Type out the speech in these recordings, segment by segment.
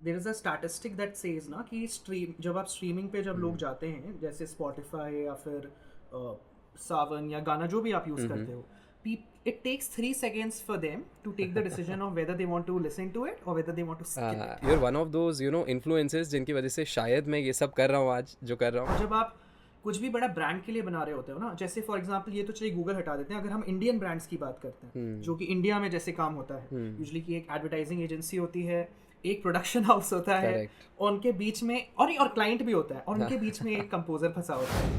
There is a statistic that says ना कि stream जब आप स्ट्रीमिंग पे जब लोग जाते हैं जैसे स्पॉटिफाई या फिर सावन या गाना जो भी आप यूज करते हो, it takes 3 seconds for them to take the decision of whether they want to listen to it or whether they want to skip it. you're one of those influences जिनकी वजह से शायद मैं ये सब कर रहा हूँ आज जो कर रहा हूँ. और जब आप कुछ भी बड़ा ब्रांड के लिए बना रहे होते हो ना, जैसे फॉर एग्जांपल ये तो चलिए गूगल हटा देते हैं, अगर हम इंडियन ब्रांड्स की बात करते हैं जो कि इंडिया में जैसे काम होता है यूजुअली कि एक एडवर्टाइजिंग एजेंसी होती है, एक प्रोडक्शन हाउस होता है, और उनके बीच में और क्लाइंट भी होता है, और उनके बीच में एक कंपोजर फंसा होता है.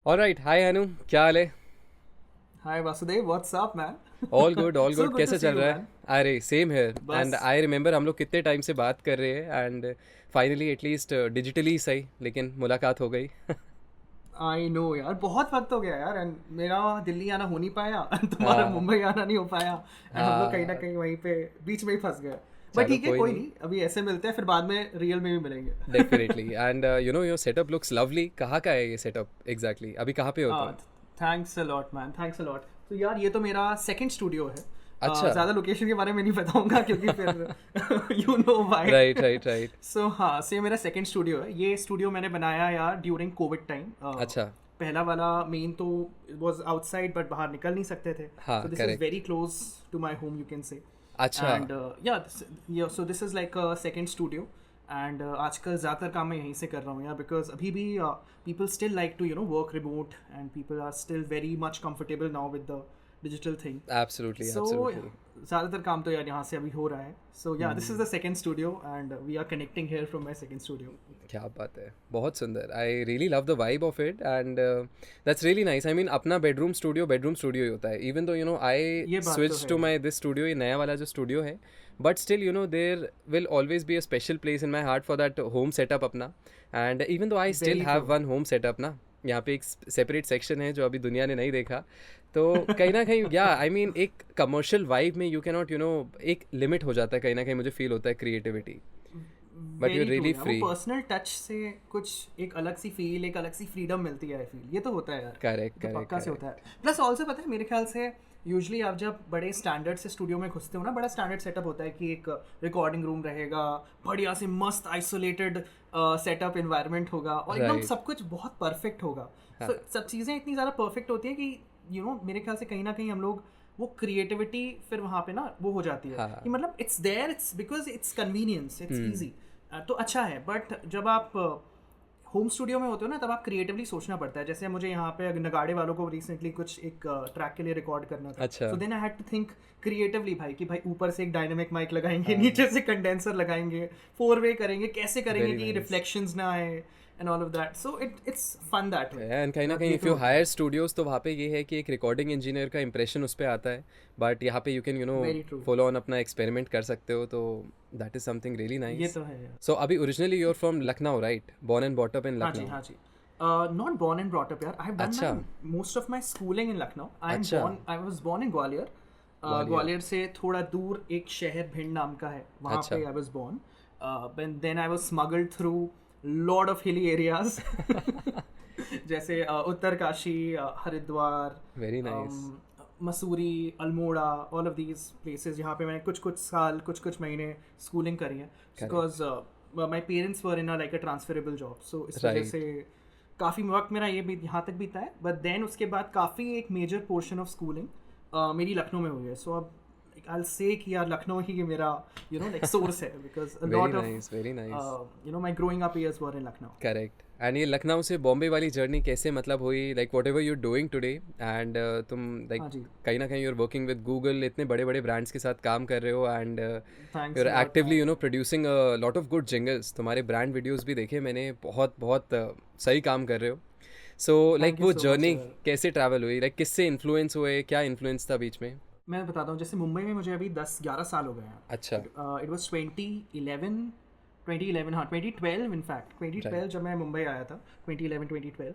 ऑलराइट, हाय अनु, क्या हाल है? Hi Vasudev, what's up man? All good all So good. good कैसे to see चल you, रहा है? man. अरे सेम है. बस. एंड आई रिमेंबर हम लोग कितने टाइम से बात कर रहे हैं एंड फाइनली एटलीस्ट डिजिटली सही लेकिन मुलाकात हो गई. आई नो यार, बहुत वक्त हो गया यार, एंड मेरा दिल्ली आना हो नहीं पाया तुम्हारा मुंबई आना नहीं हो पाया, एंड हम लोग कहीं ना कहीं वहीं पे बीच में ही फंस गए. बट ठीक है, कोई नहीं, अभी ऐसे मिलते हैं, फिर बाद में रियल में भी मिलेंगे. Definitely. And your setup looks lovely. कहाँ का है ये सेटअप एग्जैक्टली? अभी कहाँ पे हो तुम? Thanks a lot man, thanks a lot. तो यार ये तो मेरा सेकंड स्टूडियो है. अच्छा. ज़्यादा लोकेशन के बारे में नहीं बताऊंगा क्योंकि फिर यू नो व्हाई. राइट. सो हाँ, ये मेरा सेकंड स्टूडियो है. ये स्टूडियो मैंने बनाया यार ड्यूरिंग कोविड टाइम. अच्छा. पहला वाला मेन तो वाज आउटसाइड, बट बाहर निकल नहीं सकते थे. हाँ, so this is correct. Very close to my home, you can say. अच्छा. And so this is like a second studio. And आजकल ज़्यादातर काम मैं यहीं से कर रहा हूँ यार, बिकॉज अभी भी people still like to work remote, and people are still very much comfortable now with the digital thing. Absolutely. So ज़्यादातर काम तो यार यहाँ से अभी हो रहा है. So yeah this is the second studio and we are connecting here from my second studio. क्या बात है, बहुत सुंदर. I really love the vibe of it and that's really nice. I mean अपना बेडरूम स्टूडियो ही होता है. Even though I switch to my this studio, ये नया वाला जो स्टूडियो है, but still there will always be a special place in my heart for that home setup अपना. And even though I still have one home setup ना, यहाँ पे एक सेपरेट सेक्शन है जो अभी दुनिया ने नहीं देखा. तो कहीं ना कहीं या आई मीन एक कमर्शियल वाइब में यू कैन नॉट एक लिमिट हो जाता है कहीं ना कहीं, मुझे फील होता है creativity. But you really free. Personal touch से कुछ एक अलग सी फील, एक अलग सी फ्रीडम मिलती है. फील ये तो होता है यार. करेक्ट. पक्का से होता है. प्लस ऑल्सो पता है, मेरे ख्याल से यूजुअली आप जब बड़े स्टैंडर्ड से स्टूडियो में घुसते हो ना, बड़ा स्टैंडर्ड सेटअप होता है कि एक रिकॉर्डिंग रूम रहेगा, बढ़िया से मस्त आइसोलेटेड सेटअप एनवायरनमेंट होगा, और एकदम सब कुछ बहुत परफेक्ट होगा. तो सब चीज़ें इतनी ज़्यादा परफेक्ट होती है कि मेरे ख्याल से कहीं ना कहीं हम लोग वो क्रिएटिविटी फिर वहाँ पे ना वो हो जाती है कि मतलब it's there, it's because it's convenience, it's easy. तो अच्छा है. बट जब आप होम स्टूडियो में होते हो ना, तब आप क्रिएटिवली सोचना पड़ता है. जैसे मुझे यहाँ पे नगाड़े वालों को रिसेंटली कुछ एक ट्रैक के लिए रिकॉर्ड करना था. So then I had to think creatively भाई कि भाई ऊपर से एक डायनामिक माइक लगाएंगे, नीचे से कंडेंसर लगाएंगे, 4-वे करेंगे, कैसे करेंगे कि रिफ्लेक्शंस ना आए and all of that. So it's fun that way. And कहीं ना कहीं if you hire studios तो वहाँ पे ये है कि एक रिकॉर्डिंग इंजीनियर का इंप्रेशन उस पर आता है, बट यहाँ पे यू कैन फॉलो ऑन अपना एक्सपेरिमेंट कर सकते हो. तो that is something really nice. ये तो है. सो अभी originally you are from Lucknow, right? Born and bought up in Lucknow? हाँ जी. Not born and brought up यार. I have done most of my schooling in Lucknow. I was born in Gwalior. Gwalior से थोड़ा दूर एक शहर भिंड नाम का है, वहाँ पे I was born. Then I was smuggled through lot of hilly areas जैसे Uttarkashi, Haridwar, very nice, Mussoorie, Almora, all of these places जहाँ पे मैंने कुछ साल कुछ महीने स्कूलिंग करी है. Because my parents were in like a transferable job. So इस वजह से काफ़ी वक्त मेरा ये भी यहाँ तक बीता है. बट देन उसके बाद काफ़ी एक मेजर पोर्शन ऑफ स्कूलिंग मेरी लखनऊ में हुई है. सो अब I'll say कि यार लखनऊ ही मेरा like source है, because a lot of my growing up years were in Lucknow. Correct. And ये लखनऊ से बॉम्बे वाली जर्नी कैसे मतलब हुई, like whatever you're doing today and तुम like कहीं ना कहीं you're working with Google, इतने बड़े बड़े ब्रांड्स के साथ काम कर रहे हो and you're actively producing a lot of good jingles. तुम्हारे ब्रांड वीडियोस भी देखे मैंने, बहुत सही काम कर रहे हो. So like वो जर्नी कैसे ट्रैवल हुई, like किससे इन्फ्लुएंस हुए, क्या इन्फ्लुएंस था बीच में? मैं बताता हूँ. जैसे मुंबई में मुझे अभी 10-11 साल हो गए हैं. अच्छा. इट वाज 2011 हाँ 2012 इनफैक्ट 2012 जब मैं मुंबई आया था, 2011-2012.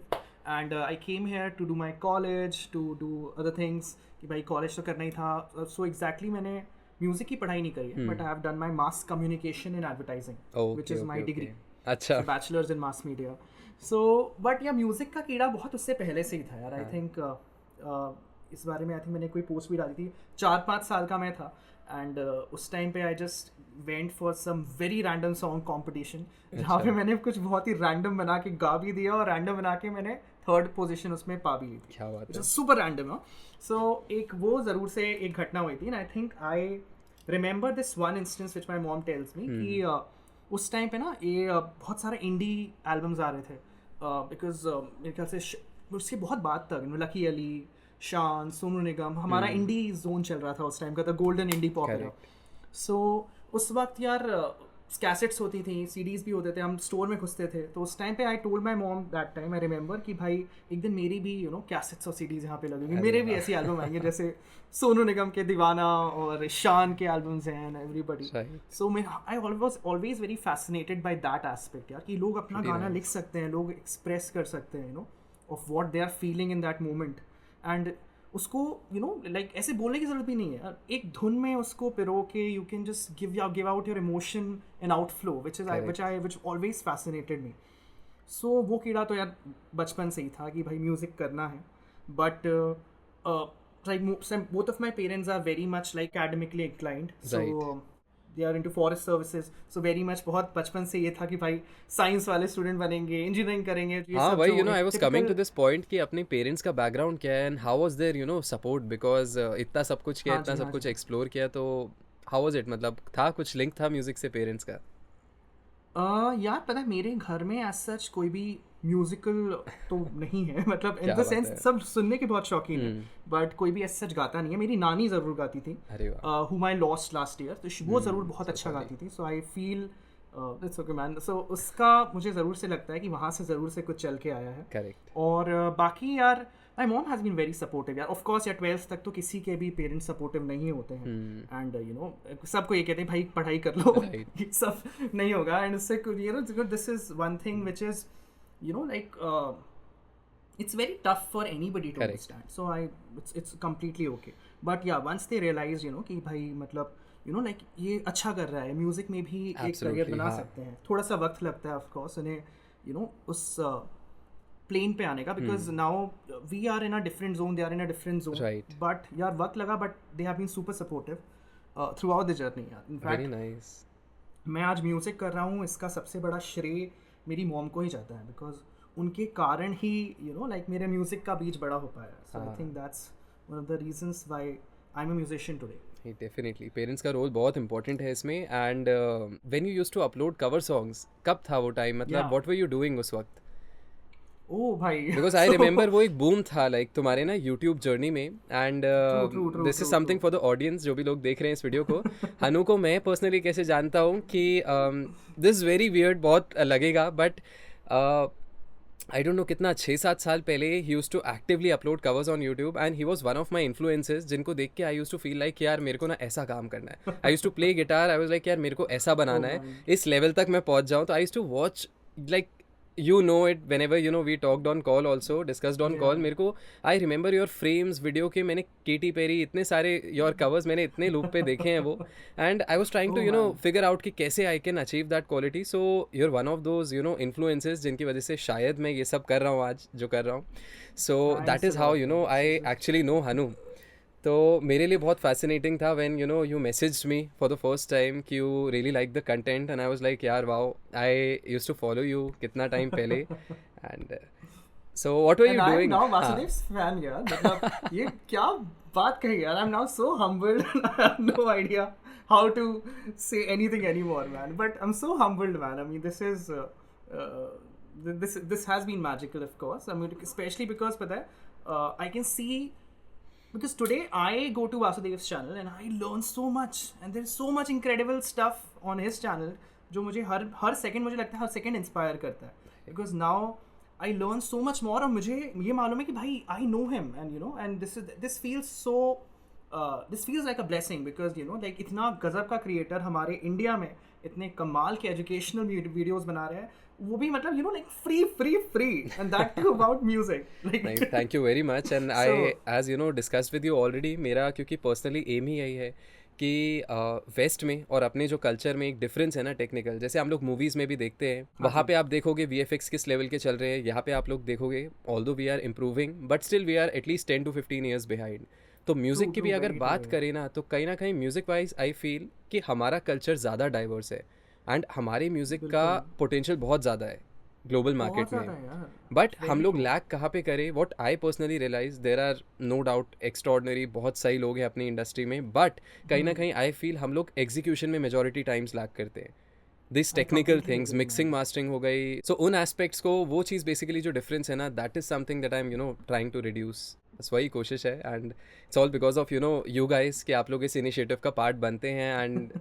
And I came here to do my college, to do other things, कि भाई कॉलेज तो करना ही था. सो एग्जैक्टली मैंने म्यूज़िक की पढ़ाई नहीं करी है, but I have done my mass communication in advertising, which is my degree. अच्छा. Bachelors in mass media. So but या म्यूज़िक का कीड़ा बहुत उससे पहले से ही था यार. आई थिंक इस बारे में मैंने कोई पोस्ट भी डाली थी. 4-5 साल का मैं था एंड उस टाइम पे I just went for some very random song competition जहाँ पे मैंने कुछ बहुत ही रैंडम बना के गा भी दिया और रैंडम बना के मैंने 3rd पोजीशन उसमें पा भी ली थी. क्या बात है. सुपर रैंडम है. सो एक वो ज़रूर से एक घटना हुई थी. And I think I remember this one instance which my mom tells me कि उस टाइम पे ना ये बहुत सारे इंडी एल्बम्स आ रहे थे बिकॉज मेरे ख्याल से उसकी बहुत बात तक लकी अली, शान, सोनू निगम, हमारा इंडी जोन चल रहा था उस टाइम का, the golden indie pop era. So उस वक्त यार कैसेट्स होती थी, सीडीज भी होते थे, हम स्टोर में घुसते थे. तो उस टाइम पे I told my mom that time, I remember कि भाई एक दिन मेरी भी कैसेट्स और सीडीज यहाँ पे लगेंगी, मेरे भी ऐसी एल्बम आएंगे जैसे सोनू निगम के दीवाना और शान के एल्बम्स हैं and everybody. So I was always very fascinated by that aspect यार, कि लोग अपना गाना लिख सकते हैं, लोग एक्सप्रेस कर सकते हैं of what they are feeling in that moment. And उसको लाइक ऐसे बोलने की ज़रूरत भी नहीं है, एक धुन में उसको पिरो के you can just give out your emotion and outflow which always fascinated me. So वो कीड़ा तो यार बचपन से ही था कि भाई म्यूज़िक करना है. But like both of my parents are very much like academically inclined, so they are into forest services, so very much बहुत बचपन से ये था कि भाई साइंस वाले स्टूडेंट बनेंगे, इंजीनियरिंग करेंगे. हाँ भाई, I was coming to this point कि अपने पेरेंट्स का बैकग्राउंड क्या है and how was their support, because इतना सब कुछ किया, इतना सब कुछ एक्सप्लोर किया, तो हाउ वाज इट, मतलब था कुछ लिंक था म्यूजिक से पेरेंट्स का? यार पता है मेरे घर में एज सच कोई भी म्यूजिकल तो नहीं है, मतलब इन द सेंस सब सुनने के बहुत शौकीन है, बट कोई भी एज सच गाता नहीं है. मेरी नानी ज़रूर गाती थी, whom I lost last year, तो वो ज़रूर बहुत अच्छा गाती थी. So I feel it's okay man. So उसका मुझे ज़रूर से लगता है कि वहाँ से ज़रूर से कुछ चल के आया है. करेक्ट. और बाकी यार my mom has been very supportive यार. ऑफ कोर्स यार 12th तक तो किसी के भी पेरेंट्स सपोर्टिव नहीं होते हैं, एंड सबको ये कहते हैं भाई पढ़ाई कर लो, ये सब नहीं होगा. एंड उससे this is one thing which is like it's very tough for anybody to understand, so it's completely okay. But yeah, once they realize कि भाई मतलब like ये अच्छा कर रहा है, म्यूजिक में भी एक करियर बना सकते हैं. थोड़ा सा वक्त लगता है ऑफ कोर्स उन्हें उस प्लेन पे आने का, because now we are in a different zone, they are in a different zone. But यार वक्त लगा, but they have been super supportive throughout the journey यार. इनफैक्ट मैं आज म्यूजिक कर रहा हूँ, इसका सबसे बड़ा श्रेय मेरी मॉम को ही जाता है, बिकॉज उनके कारण ही लाइक मेरे म्यूजिक का बीज बड़ा हो पाया. So I think that's one of the reasons why I am a musician today. Definitely parents का रोल बहुत इंपॉर्टेंट है इसमें. And when you used to upload cover songs, कब था वो टाइम, मतलब व्हाट वर यू डूइंग उस वक्त? ओह भाई, बिकॉज आई रिमेंबर वो एक बूम था लाइक तुम्हारे ना यूट्यूब जर्नी में. And this is something for the audience, जो भी लोग देख रहे हैं इस वीडियो को. हनु को मैं पर्सनली कैसे जानता हूँ कि दिस वेरी वियर्ड बहुत लगेगा, बट आई डोंट नो कितना 6-7 साल पहले ही used to actively upload covers on YouTube, and he was one of my influences, जिनको देख के I used to feel like यार मेरे को ना ऐसा काम करना है. I used to play guitar, I was like यार मेरे को ऐसा बनाना है, इस लेवल तक मैं पहुंच जाऊँ. तो I used to watch like it whenever we talked on call also, discussed on call. मेरे को I remember your frames video के मैंने Katy Perry इतने सारे your covers मैंने इतने loop पे देखे हैं वो, and I was trying to figure out कि कैसे I can achieve that quality. So you're one of those influences जिनकी वजह से शायद मैं ये सब कर रहा हूँ आज जो कर रहा हूँ. So that is how I actually know Hanu. तो मेरे लिए बहुत फैसिनेटिंग था when you messaged me for the first time कि you really like the content, and I was like यार wow, I used to follow you कितना time पहले. And so what were you doing now? Vasudev's fan यार, मतलब ये क्या बात कही यार. I am now so humbled, I have no idea how to say anything anymore man, but I am so humbled man. I mean this is this has been magical, of course. I mean, especially because pata hai, I can see, because today I go to Vasudev's channel and I learn so much, and there's so much incredible stuff on his channel जो मुझे हर second मुझे लगता है हर second inspire करता है, because now I learn so much more. और मुझे ये मालूम है कि भाई I know him, and and this feels so this feels like a blessing, because like इतना गजब का क्रिएटर हमारे इंडिया में इतने कमाल के एजुकेशनल वीडियोस बना रहे हैं, वो भी मतलब like free and that too about music. Like thank you very much. And I as discussed with you already, मेरा क्योंकि पर्सनली एम ही यही है कि वेस्ट में और अपने जो कल्चर में एक डिफरेंस है ना टेक्निकल, जैसे हम लोग मूवीज़ में भी देखते हैं, वहाँ पे आप देखोगे VFX किस लेवल के चल रहे हैं, यहाँ पे आप लोग देखोगे although we are improving but still we are at least 10 to 15 years behind. तो म्यूज़िक की भी अगर वेरी बात ट्रू। करें ना, तो कहीं ना कहीं म्यूज़िक वाइज आई फील कि हमारा कल्चर ज़्यादा डाइवर्स है एंड हमारे म्यूज़िक का बिल्कुल, पोटेंशियल बहुत ज़्यादा है ग्लोबल बहुत मार्केट में। ज़्यादा है यार, बट हम वेरी लोग ट्रू। लैक कहाँ पे करें, what I personally realize, there are no doubt extraordinary बहुत सही लोग हैं अपनी इंडस्ट्री में, बट कहीं ना हुँ, कहीं आई फील हम लोग एग्जीक्यूशन में मेजोरिटी टाइम्स लैक करते हैं। This I technical completely things, agree mixing man. Mastering हो गई, सो उन एस्पेक्ट्स को, वो चीज़ बेसिकली जो डिफरेंस है ना, that is something that I am trying to reduce. बस वही कोशिश है and it's all because of you guys कि आप लोग इस इनिशिएटिव का पार्ट बनते हैं and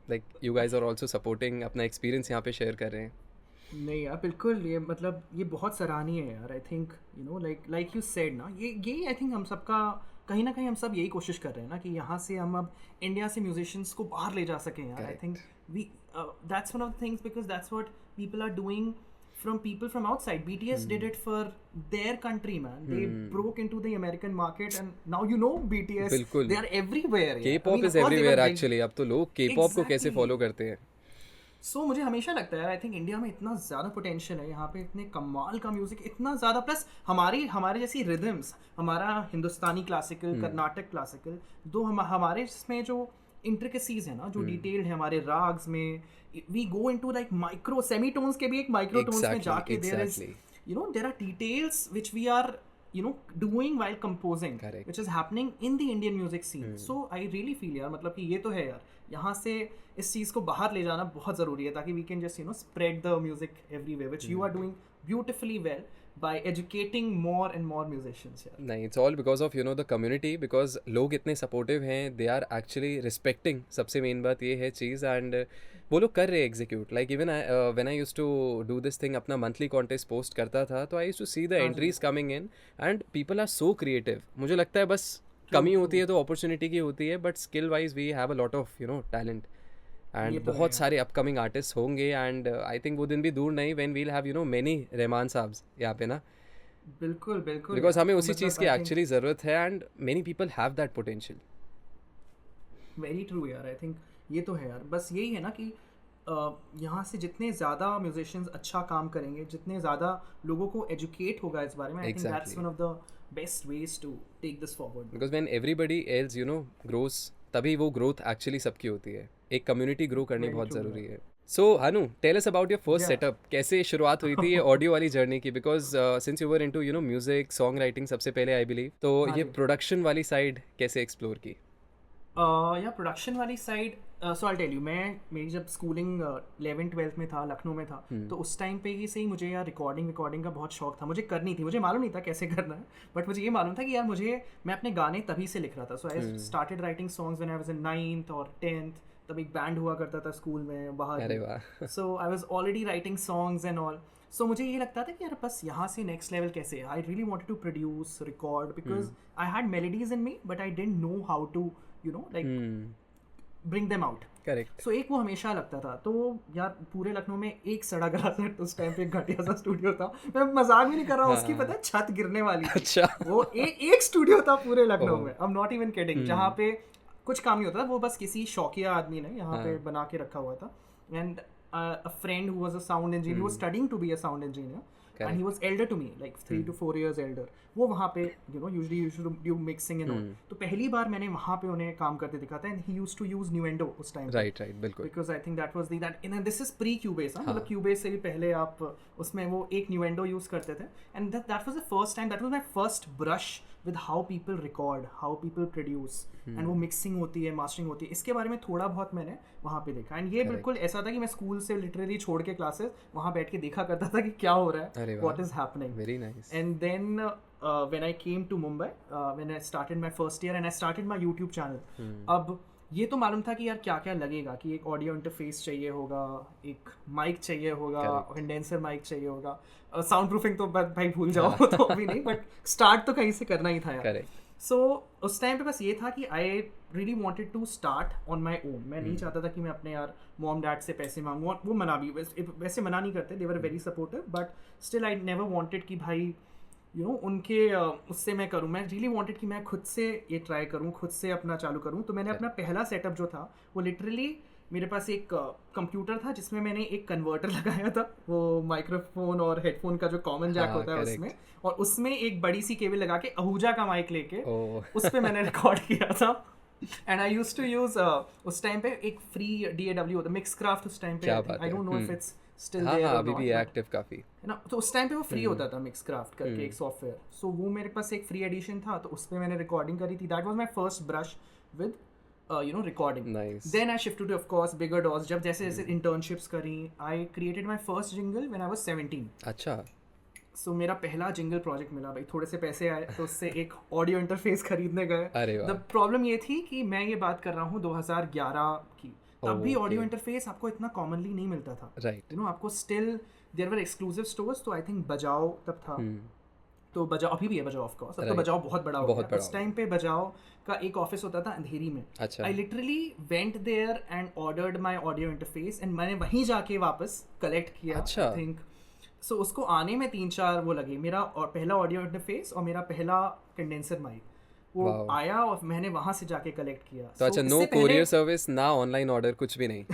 like you guys are also supporting, अपना एक्सपीरियंस यहाँ पे शेयर कर रहे हैं। नहीं यार, बिल्कुल, ये मतलब ये बहुत सराहनीय है यार। I think like like you said ना, ये आई थिंक हम सबका कहीं ना कहीं हम सब यही कोशिश कर रहे हैं ना कि यहाँ से हम अब इंडिया से म्यूजिशियंस को बाहर ले जा सकें यार। I think correct. We that's one of the things, because that's what people are doing from people from outside. BTS did it for their country, man. They broke into the American market, and now BTS. बिल्कुल, They are everywhere. के Yeah, I pop mean, is of course they were everywhere big. Actually, अब तो लोग के pop को कैसे Exactly. Follow करते हैं। मुझे हमेशा लगता है यार, आई थिंक इंडिया में इतना ज़्यादा पोटेंशियल है, यहाँ पे इतने कमाल का म्यूज़िक इतना ज़्यादा, प्लस हमारे जैसी रिदम्स, हमारा हिंदुस्तानी क्लासिकल, कर्नाटक क्लासिकल, दो हमारे इसमें जो इंट्रिकेसीज है ना, जो डिटेल्ड है हमारे राग्स में, we go into like micro semitones के भी एक माइक्रोटोन्स में एग्जैक्टली, जाके there is exactly. There are details which we are doing while composing, Correct. which is happening in the Indian music scene. So I really feel यार, मतलब कि ये तो है यार, यहाँ से इस चीज़ को बाहर ले जाना बहुत ज़रूरी है, ताकि we can just spread the music everywhere, which you are doing beautifully well by educating more and more musicians यार. नहीं, it's all because of the community, because लोग इतने सपोर्टिव हैं, दे आर एक्चुअली रिस्पेक्टिंग, सबसे main बात ये है चीज़, and वो लोग कर रहे हैं execute. Like even when I used to do this thing, अपना मंथली कॉन्टेस्ट पोस्ट करता था, तो I used to see the entries coming in and people are so creative. मुझे लगता है बस कमी होती है तो अपॉर्चुनिटी की होती है, but skill wise we have a lot of talent ये एंड तो है बहुत यार, सारे अपकमिंग आर्टिस्ट होंगे, एंड आई थिंक वो दिन भी दूर नहीं when we'll have many Rahman साहब्स यहाँ पे ना, बिल्कुल बिल्कुल बिकॉज यार, हमें तो उसी चीज़ मतलब की आई थिंक एक्चुअली ज़रूरत है and many people have that potential. Very true यार। आई थिंक ये तो है यार, बस यही है ना कि यहाँ से जितने ज़्यादा म्यूजिशियंस अच्छा काम करेंगे, जितने ज़्यादा लोगों को एजुकेट होगा इस बारे में, I think that's one of the best ways to take this forward. Because when everybody else grows, तभी वो ग्रोथ एक्चुअली सबकी होती है। एक कम्युनिटी ग्रो करनी वेरी बहुत ट्रू ज़रूरी यार। है। So Hanu, tell us about your first या सेटअप, कैसे शुरुआत हुई थी ये ऑडियो वाली जर्नी की, because since you were into music song writing सबसे पहले आई बिलीव, तो हाँ ये जी। प्रोडक्शन वाली साइड कैसे एक्सप्लोर की? या प्रोडक्शन वाली side, so I tell you, मेरी जब स्कूलिंग 11th-12th में था, लखनऊ में था, तो उस टाइम पे ही से ही मुझे यार रिकॉर्डिंग का बहुत शौक था, मुझे करनी थी, मुझे मालूम नहीं था कैसे करना है, बट मुझे ये मालूम था कि यार मैं अपने गाने तभी से लिख रहा था। So I started writing songs when I was in 9th और 10th। तब एक बैंड हुआ करता था स्कूल में बाहर, अरे वाह। So I was already writing songs and all. So मुझे ये लगता था कि यार बस यहाँ से नेक्स्ट लेवल कैसे, I really wanted to produce, record, because I had melodies in me, but I didn't know how to like bring them out. Correct. So एक वो हमेशा लगता था। तो यार पूरे लखनऊ में एक सड़ा गला सेट, उस टाइम पे एक घटिया सा स्टूडियो था, मैं मजाक भी नहीं कर रहा हूँ, उसकी पता है छत गिरने वाली थी। अच्छा। वो एक स्टूडियो था पूरे लखनऊ ओह। में, I am not even kidding, जहाँ पे कुछ काम नहीं होता था, वो बस किसी शौकिया आदमी ने यहाँ पे बना के रखा हुआ था। And a friend who was a sound engineer, he was studying to be a sound engineer, and he was elder to me, like 3 to 4 years elder. वो वहाँ पे usually used to do mixing and all. तो पहली बार मैंने वहाँ पे उन्हें काम करते दिखा था, and he used to use Nuendo उस टाइम। राइट राइट, बिल्कुल। Because I think that was and this is pre Cubase, हाँ, मतलब Cubase से भी पहले आप उसमें वो एक Nuendo यूज करते थे, and that was the first time, that was my first brush with how people record, how people produce, and वो mixing होती है, mastering होती है, इसके बारे में थोड़ा बहुत मैंने वहाँ पे देखा। एंड ये बिल्कुल ऐसा था कि मैं स्कूल से लिटरली छोड़ के क्लासेस वहाँ बैठ के देखा करता था कि क्या हो रहा है, what is happening. Very nice. And then when I came to Mumbai, when I started my first year and I started my YouTube channel, अब ये तो मालूम था कि यार क्या क्या लगेगा, कि एक ऑडियो इंटरफेस चाहिए होगा, एक माइक चाहिए होगा, कंडेंसर माइक चाहिए होगा, साउंड प्रूफिंग तो भाई भूल जाओ, तो अभी नहीं, बट स्टार्ट तो कहीं से करना ही था यार। करेक्ट। सो उस टाइम पे बस ये था कि I really wanted to start on my own. मैं नहीं चाहता था कि मैं अपने यार मॉम डैड से पैसे मांगूँ, वो मना भी वैसे मना नहीं करते, they were very supportive, but still I never wanted कि भाई उनके उससे मैं करूँ। मैं रियली वांटेड कि मैं खुद से ये ट्राई करूँ, खुद से अपना चालू करूँ। तो मैंने अपना पहला सेटअप जो था वो लिटरली मेरे पास एक कंप्यूटर था जिसमें मैंने एक कन्वर्टर लगाया था, वो माइक्रोफोन और हेडफोन का जो कॉमन जैक होता है उसमें, और उसमें एक बड़ी सी केबल लगा के आहूजा का माइक लेके उस पे मैंने रिकॉर्ड किया था। And I used to use उस टाइम पे एक फ्री DAW होता, मिक्सक्राफ्ट उस टाइम पे, I don't know if it's still there और अभी भी एक्टिव काफी है ना। तो उस टाइम पे वो फ्री होता था मिक्सक्राफ्ट करके एक सॉफ्टवेयर, सो वो मेरे पास एक फ्री एडिशन था, तो उस पे मैंने रिकॉर्डिंग करी थी। That was my first brush with recording. Nice. Then I shifted to, of course, bigger doors. जब जैसे जैसे internships करी, I created my first jingle when I was 17. अच्छा। So मेरा पहला jingle project मिला भाई, थोड़े से पैसे आए तो उससे एक ऑडियो इंटरफेस खरीदने गए। अरे वाह। The problem ये थी कि मैं ये बात कर रहा हूँ 2011 की, तब भी ऑडियो इंटरफेस आपको इतना कॉमनली नहीं मिलता था। राइट। आपको still there were exclusive stores, तो आई थिंक बजाओ तब था, तो बजाओ अभी भी है बजाओ, ऑफ कोर्स अब तो बजाओ बहुत बड़ा हो गया। उस टाइम पे बजाओ का एक ऑफिस होता था अंधेरी में। अच्छा। I literally went there and ordered my audio interface, and मैंने वहीं जाके वापस कलेक्ट किया। अच्छा। आई थिंक सो उसको आने में 3-4 वो लगे, मेरा और पहला ऑडियो इंटरफेस और मेरा पहला कंडेंसर माइक वो आया और मैंने वहां से जाके कलेक्ट किया। तो अच्छा, नो कोरियर सर्विस ना ऑनलाइन ऑर्डर, कुछ भी नहीं।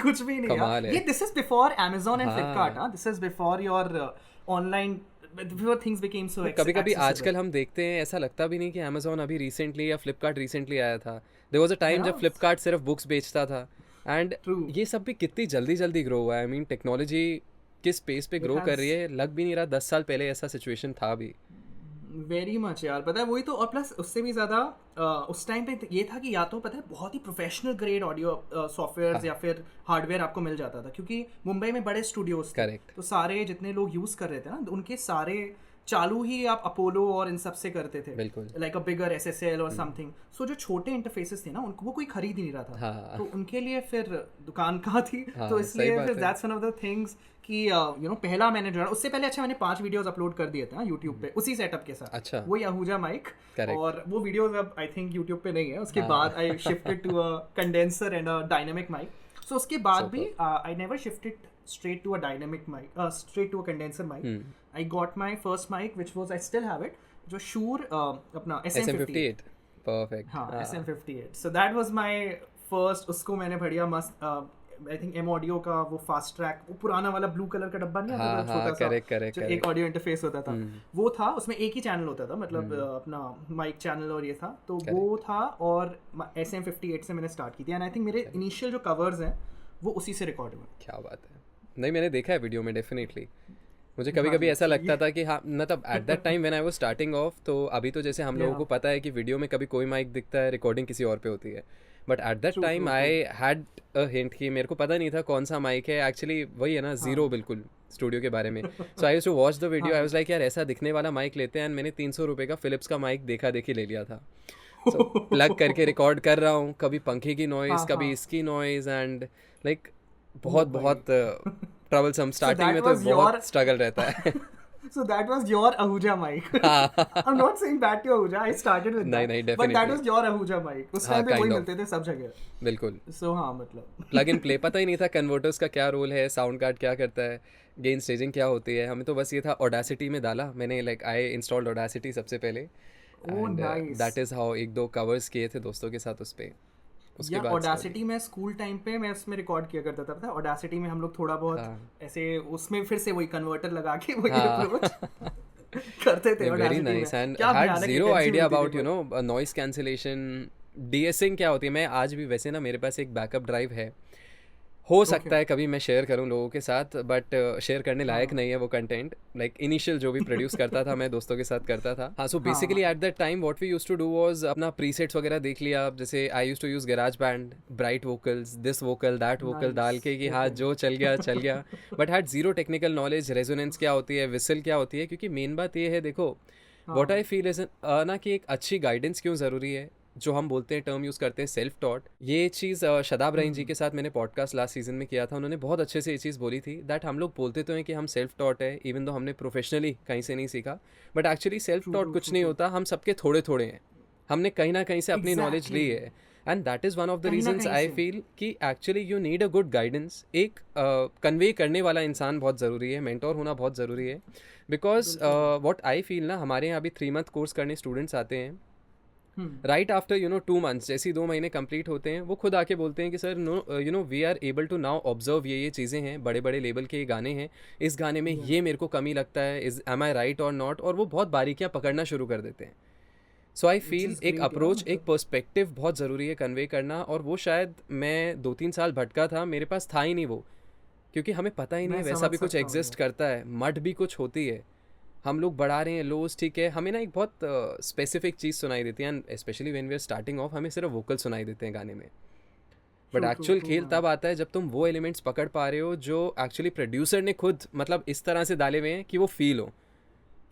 कुछ भी नहीं यार, ये this is before Amazon and Flipkart, this is before your online, before things became so कभी कभी आजकल हम देखते हैं, ऐसा लगता भी नहीं कि Amazon अभी रिसेंटली या Flipkart रिसेंटली आया था। देयर वाज अ टाइम जब Flipkart सिर्फ बुक्स बेचता था, एंड ये सब भी कितनी जल्दी जल्दी ग्रो हुआ है। आई मीन टेक्नोलॉजी किस स्पेस पे ग्रो कर रही है, लग भी नहीं रहा 10 साल पहले ऐसा सिचुएशन था भी। वेरी मच यार, पता है वही तो, और प्लस उससे भी ज़्यादा उस टाइम पे ये था कि या तो पता है बहुत ही प्रोफेशनल ग्रेड ऑडियो सॉफ्टवेयर या फिर हार्डवेयर आपको मिल जाता था, क्योंकि मुंबई में बड़े स्टूडियोज थे, तो सारे जितने लोग यूज़ कर रहे थे ना, उनके सारे चालू ही आप अपोलो और इन सब से करते थे, बिल्कुल, लाइक अ बिगर SSL और समथिंग। सो जो छोटे इंटरफेसेस थे ना, उनको वो कोई खरीद ही नहीं रहा था, तो उनके लिए फिर दुकान कहाँ थी। तो इसलिए फिर that's one of the things कि पहला मैंने जो उससे पहले अच्छा मैंने 5 वीडियोस अपलोड कर दिए थे यूट्यूब पे उसी सेटअप के साथ। अच्छा। वही आहूजा माइक, और वो वीडियोस अब आई थिंक यूट्यूब पे नहीं है। उसके बाद I shifted to a condenser and a dynamic mic. So उसके बाद भी I never shifted straight to a dynamic mic, straight to a condenser mic. I got my first mic, which was, I still have it, जो Shure अपना SM58. Perfect. हाँ, SM58. So that was my first, उसको मैंने बढ़िया मस्त I think M Audio का वो fast track, वो पुराना वाला ब्लू कलर का डब्बा नहीं आता था, छोटा सा जो एक ऑडियो इंटरफेस होता था, वो था। उसमें एक ही चैनल होता था, मतलब अपना माइक चैनल और ये था, तो वो था। और SM58 से मैंने स्टार्ट की थी, एंड आई थिंक मेरे इनिशियल जो कवर्स हैं वो उसी से रिकॉर्ड हुए। क्या बात है। नहीं, मैंने देखा है वीडियो में, डेफिनेटली। मुझे कभी कभी ऐसा लगता था कि हाँ, मतलब eight that time when I was starting of, तो अभी तो जैसे हम लोगों को पता है कि वीडियो में कभी कोई माइक दिखता है, रिकॉर्डिंग किसी और पे होती है, but at that time I had a hint कि मेरे को पता नहीं था कौन सा माइक है एक्चुअली। वही है ना, जीरो बिल्कुल स्टूडियो के बारे में। So I used to watch the video, I was like यार ऐसा दिखने वाला माइक लेते हैं, एंड मैंने 300 रुपये का फिलिप्स का माइक देखा देखी ले लिया था। सो प्लग करके रिकॉर्ड कर रहा हूँ, कभी पंखे की नॉइज, कभी इसकी नॉइज, एंड लाइक बहुत ट्रबलसम। स्टार्टिंग में तो बहुत स्ट्रगल रहता है। So that was your Ahuja mic. I'm not saying bad to Ahuja. I started with that. नहीं, but that was your Ahuja mic. उस टाइम पे वही मिलते थे सब जगह। बिल्कुल। So हाँ, मतलब प्लग इन प्ले, पता ही नहीं था कन्वर्टर्स का क्या रोल है, साउंड कार्ड क्या करता है, गेन स्टेजिंग क्या होती है। हमें तो बस ये था ऑडासिटी में डाला मैंने, लाइक आई इंस्टॉल्ड ऑडासिटी सबसे पहले, and that is how 1-2 covers किए थे दोस्तों के साथ उस पे। उसके बाद ऑडासिटी में स्कूल टाइम पे मैं उसमें रिकॉर्ड किया करता था। पता है ऑडासिटी में हम लोग थोड़ा बहुत ऐसे उसमें फिर से वही कन्वर्टर लगा के वही अप्रोच करते थे। Very nice, and had zero idea about you know noise cancellation, deessing क्या होती है। मैं आज भी वैसे ना मेरे पास एक बैकअप ड्राइव है, हो सकता है कभी मैं शेयर करूं लोगों के साथ, बट शेयर करने लायक नहीं है वो कंटेंट। लाइक इनिशियल जो भी प्रोड्यूस करता था मैं दोस्तों के साथ करता था। हाँ, so basically at that time what we used to do was अपना प्रीसेट्स वगैरह देख लिया। जैसे I used to use GarageBand, bright vocals, this vocal that vocal डाल के कि हाँ जो चल गया चल गया, but had zero technical knowledge, resonance क्या होती है, विसल क्या होती है। क्योंकि मेन बात ये है, देखो व्हाट आई फील इज ना कि एक अच्छी गाइडेंस क्यों ज़रूरी है, जो हम बोलते हैं टर्म यूज़ करते हैं सेल्फ टॉट। ये चीज़ शदाब रहीम जी के साथ मैंने पॉडकास्ट लास्ट सीजन में किया था, उन्होंने बहुत अच्छे से ये चीज़ बोली थी दैट हम लोग बोलते तो हैं कि हम सेल्फ टॉट है, इवन दो हमने प्रोफेशनली कहीं से नहीं सीखा, बट एक्चुअली सेल्फ टॉट कुछ नहीं होता। हम सबके थोड़े थोड़े हैं, हमने कहीं ना कहीं से अपनी नॉलेज ली है, and that is one of the reasons I feel कि actually you need a good guidance. एक कन्वे करने वाला इंसान बहुत ज़रूरी है, मेंटोर होना बहुत ज़रूरी है। बिकॉज व्हाट आई फील ना, हमारे यहाँ अभी 3 मंथ कोर्स करने स्टूडेंट्स आते हैं, राइट आफ्टर 2 months, जैसे ही 2 महीने कंप्लीट होते हैं वो खुद आके बोलते हैं कि sir no we are able to now observe ये चीज़ें हैं, बड़े बड़े लेवल के ये गाने हैं, इस गाने में ये मेरे को कमी लगता है, इज एम आई राइट और नॉट, और वो बहुत बारीकियाँ पकड़ना शुरू कर देते हैं. सो आई फील एक अप्रोच, एक पर्सपेक्टिव बहुत ज़रूरी है कन्वे करना, और वो शायद मैं 2-3 साल भटका था, मेरे पास था ही नहीं वो, क्योंकि हमें पता ही नहीं है वैसा भी कुछ एग्जिस्ट करता है, मड भी कुछ होती है, हम लोग बढ़ा रहे हैं लोज, ठीक है, हमें ना एक बहुत स्पेसिफिक चीज़ सुनाई देती है, and specially when we are starting off हमें सिर्फ वोकल सुनाई देते हैं गाने में, बट एक्चुअल खेल तब आता है जब तुम वो एलिमेंट्स पकड़ पा रहे हो जो एक्चुअली प्रोड्यूसर ने खुद मतलब इस तरह से डाले हुए हैं कि वो फील हो,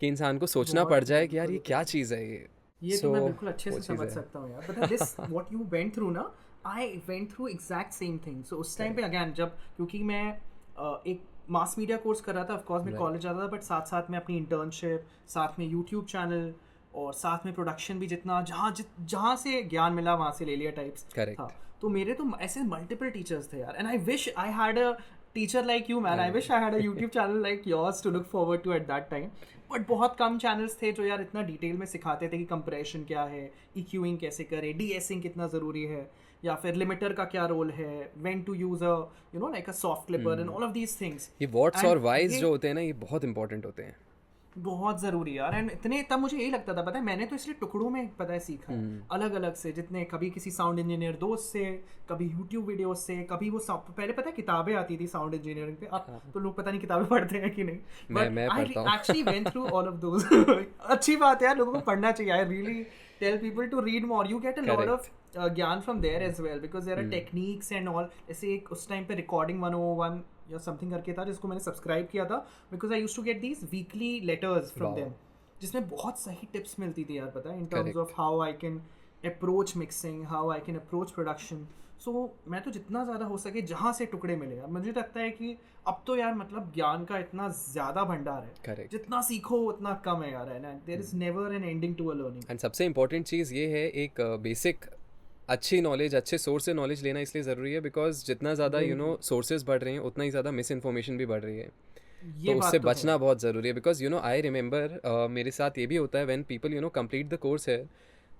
कि इंसान को सोचना पड़ जाए कि यार ये क्या चीज़ है ये तो मैं बिल्कुल अच्छे से समझ सकता हूँ यार, but this what you went through ना, I went through exact same thing. So उस टाइम पे अगेन जब, क्योंकि मैं एक मास मीडिया कोर्स कर रहा था, ऑफ कोर्स मैं कॉलेज जाता था, बट साथ साथ में अपनी इंटर्नशिप, साथ में यूट्यूब चैनल, और साथ में प्रोडक्शन भी, जितना जहाँ से ज्ञान मिला वहाँ से ले लिया टाइप्स था. तो मेरे तो ऐसे मल्टीपल टीचर्स थे यार, and I wish I had a teacher like you man, I wish I had a YouTube channel like yours to look forward to at that time. But बहुत कम चैनल्स थे जो यार इतना डिटेल में सिखाते थे कि कंप्रेशन क्या है, EQing कैसे करे, डीएसिंग कितना ज़रूरी है, या फिर लिमिटर का क्या रोल है, when to use a like a soft clipper and all of these things. ये व्हाट्स और वाइज जो होते हैं ना, ये बहुत इंपॉर्टेंट होते हैं, बहुत ज़रूरी यार. एंड इतने तब मुझे यही लगता था, पता है मैंने तो इसलिए टुकड़ों में पता है सीखा है, अलग अलग से, जितने कभी किसी साउंड इंजीनियर दोस्त से, कभी यूट्यूब वीडियोस से, कभी वो पहले पता है किताबें आती थी साउंड इंजीनियरिंग पे, अब तो लोग पता नहीं किताबें पढ़ते हैं कि नहीं, but I actually went through all of those. अच्छी बात है यार, लोगों को पढ़ना चाहिए. I really tell people to read more, you get a lot of gyan from there as well, because there are techniques and all. जैसे एक उस टाइम पे रिकॉर्डिंग 101 या समथिंग करके था जिसको मैंने सब्सक्राइब किया था, because I used to get these weekly letters from them, जिसमें बहुत सही टिप्स मिलती थी यार, पता है, in terms of how I can approach mixing, how I can approach production. So मैं तो जितना ज़्यादा हो सके जहाँ से टुकड़े मिले यार, मुझे लगता है कि अब तो यार मतलब ज्ञान का इतना ज़्यादा भंडार है, Correct. जितना सीखो उतना कम है यार, है ना, there is never an ending to a learning. And सबसे इंपॉर्टेंट चीज़ ये है, एक बेसिक अच्छी नॉलेज, अच्छे सोर्स से नॉलेज लेना इसलिए ज़रूरी है, बिकॉज जितना ज़्यादा सोर्सेज बढ़ रहे हैं उतना ही ज़्यादा मिस इन्फॉर्मेशन भी बढ़ रही है, तो उससे बचना बहुत ज़रूरी है. बिकॉज आई रिमेंबर मेरे साथ ये भी होता है, when people complete the course है,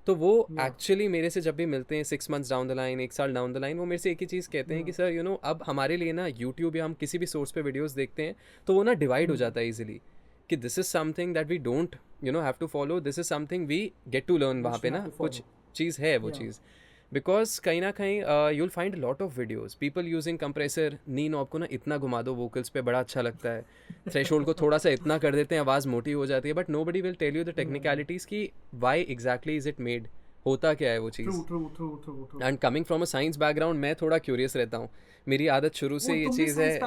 तो वो एक्चुअली मेरे से जब भी मिलते हैं 6 months डाउन द लाइन, 1 साल डाउन द लाइन, वो मेरे से एक ही चीज़ कहते हैं कि सर अब हमारे लिए ना यूट्यूब या हम किसी भी सोर्स पे वीडियोस देखते हैं तो वो ना डिवाइड हो जाता है ईजिली, कि this is something that we don't have to follow, this is something we get to learn. वहाँ पे ना कुछ चीज़ है वो चीज़, बिकॉज कहीं ना कहीं you'll find lot of videos people using compressor, knee knob को ना इतना घुमा दो वोकल्स पे, बड़ा अच्छा लगता है, थ्रेशोल्ड को थोड़ा सा इतना कर देते हैं, आवाज़ मोटी हो जाती है, but nobody will tell you the technicalities की why exactly is it made, होता क्या है वो चीज़. And coming from a science background, मैं थोड़ा क्यूरियस रहता हूँ, मेरी आदत शुरू से ये चीज़ है.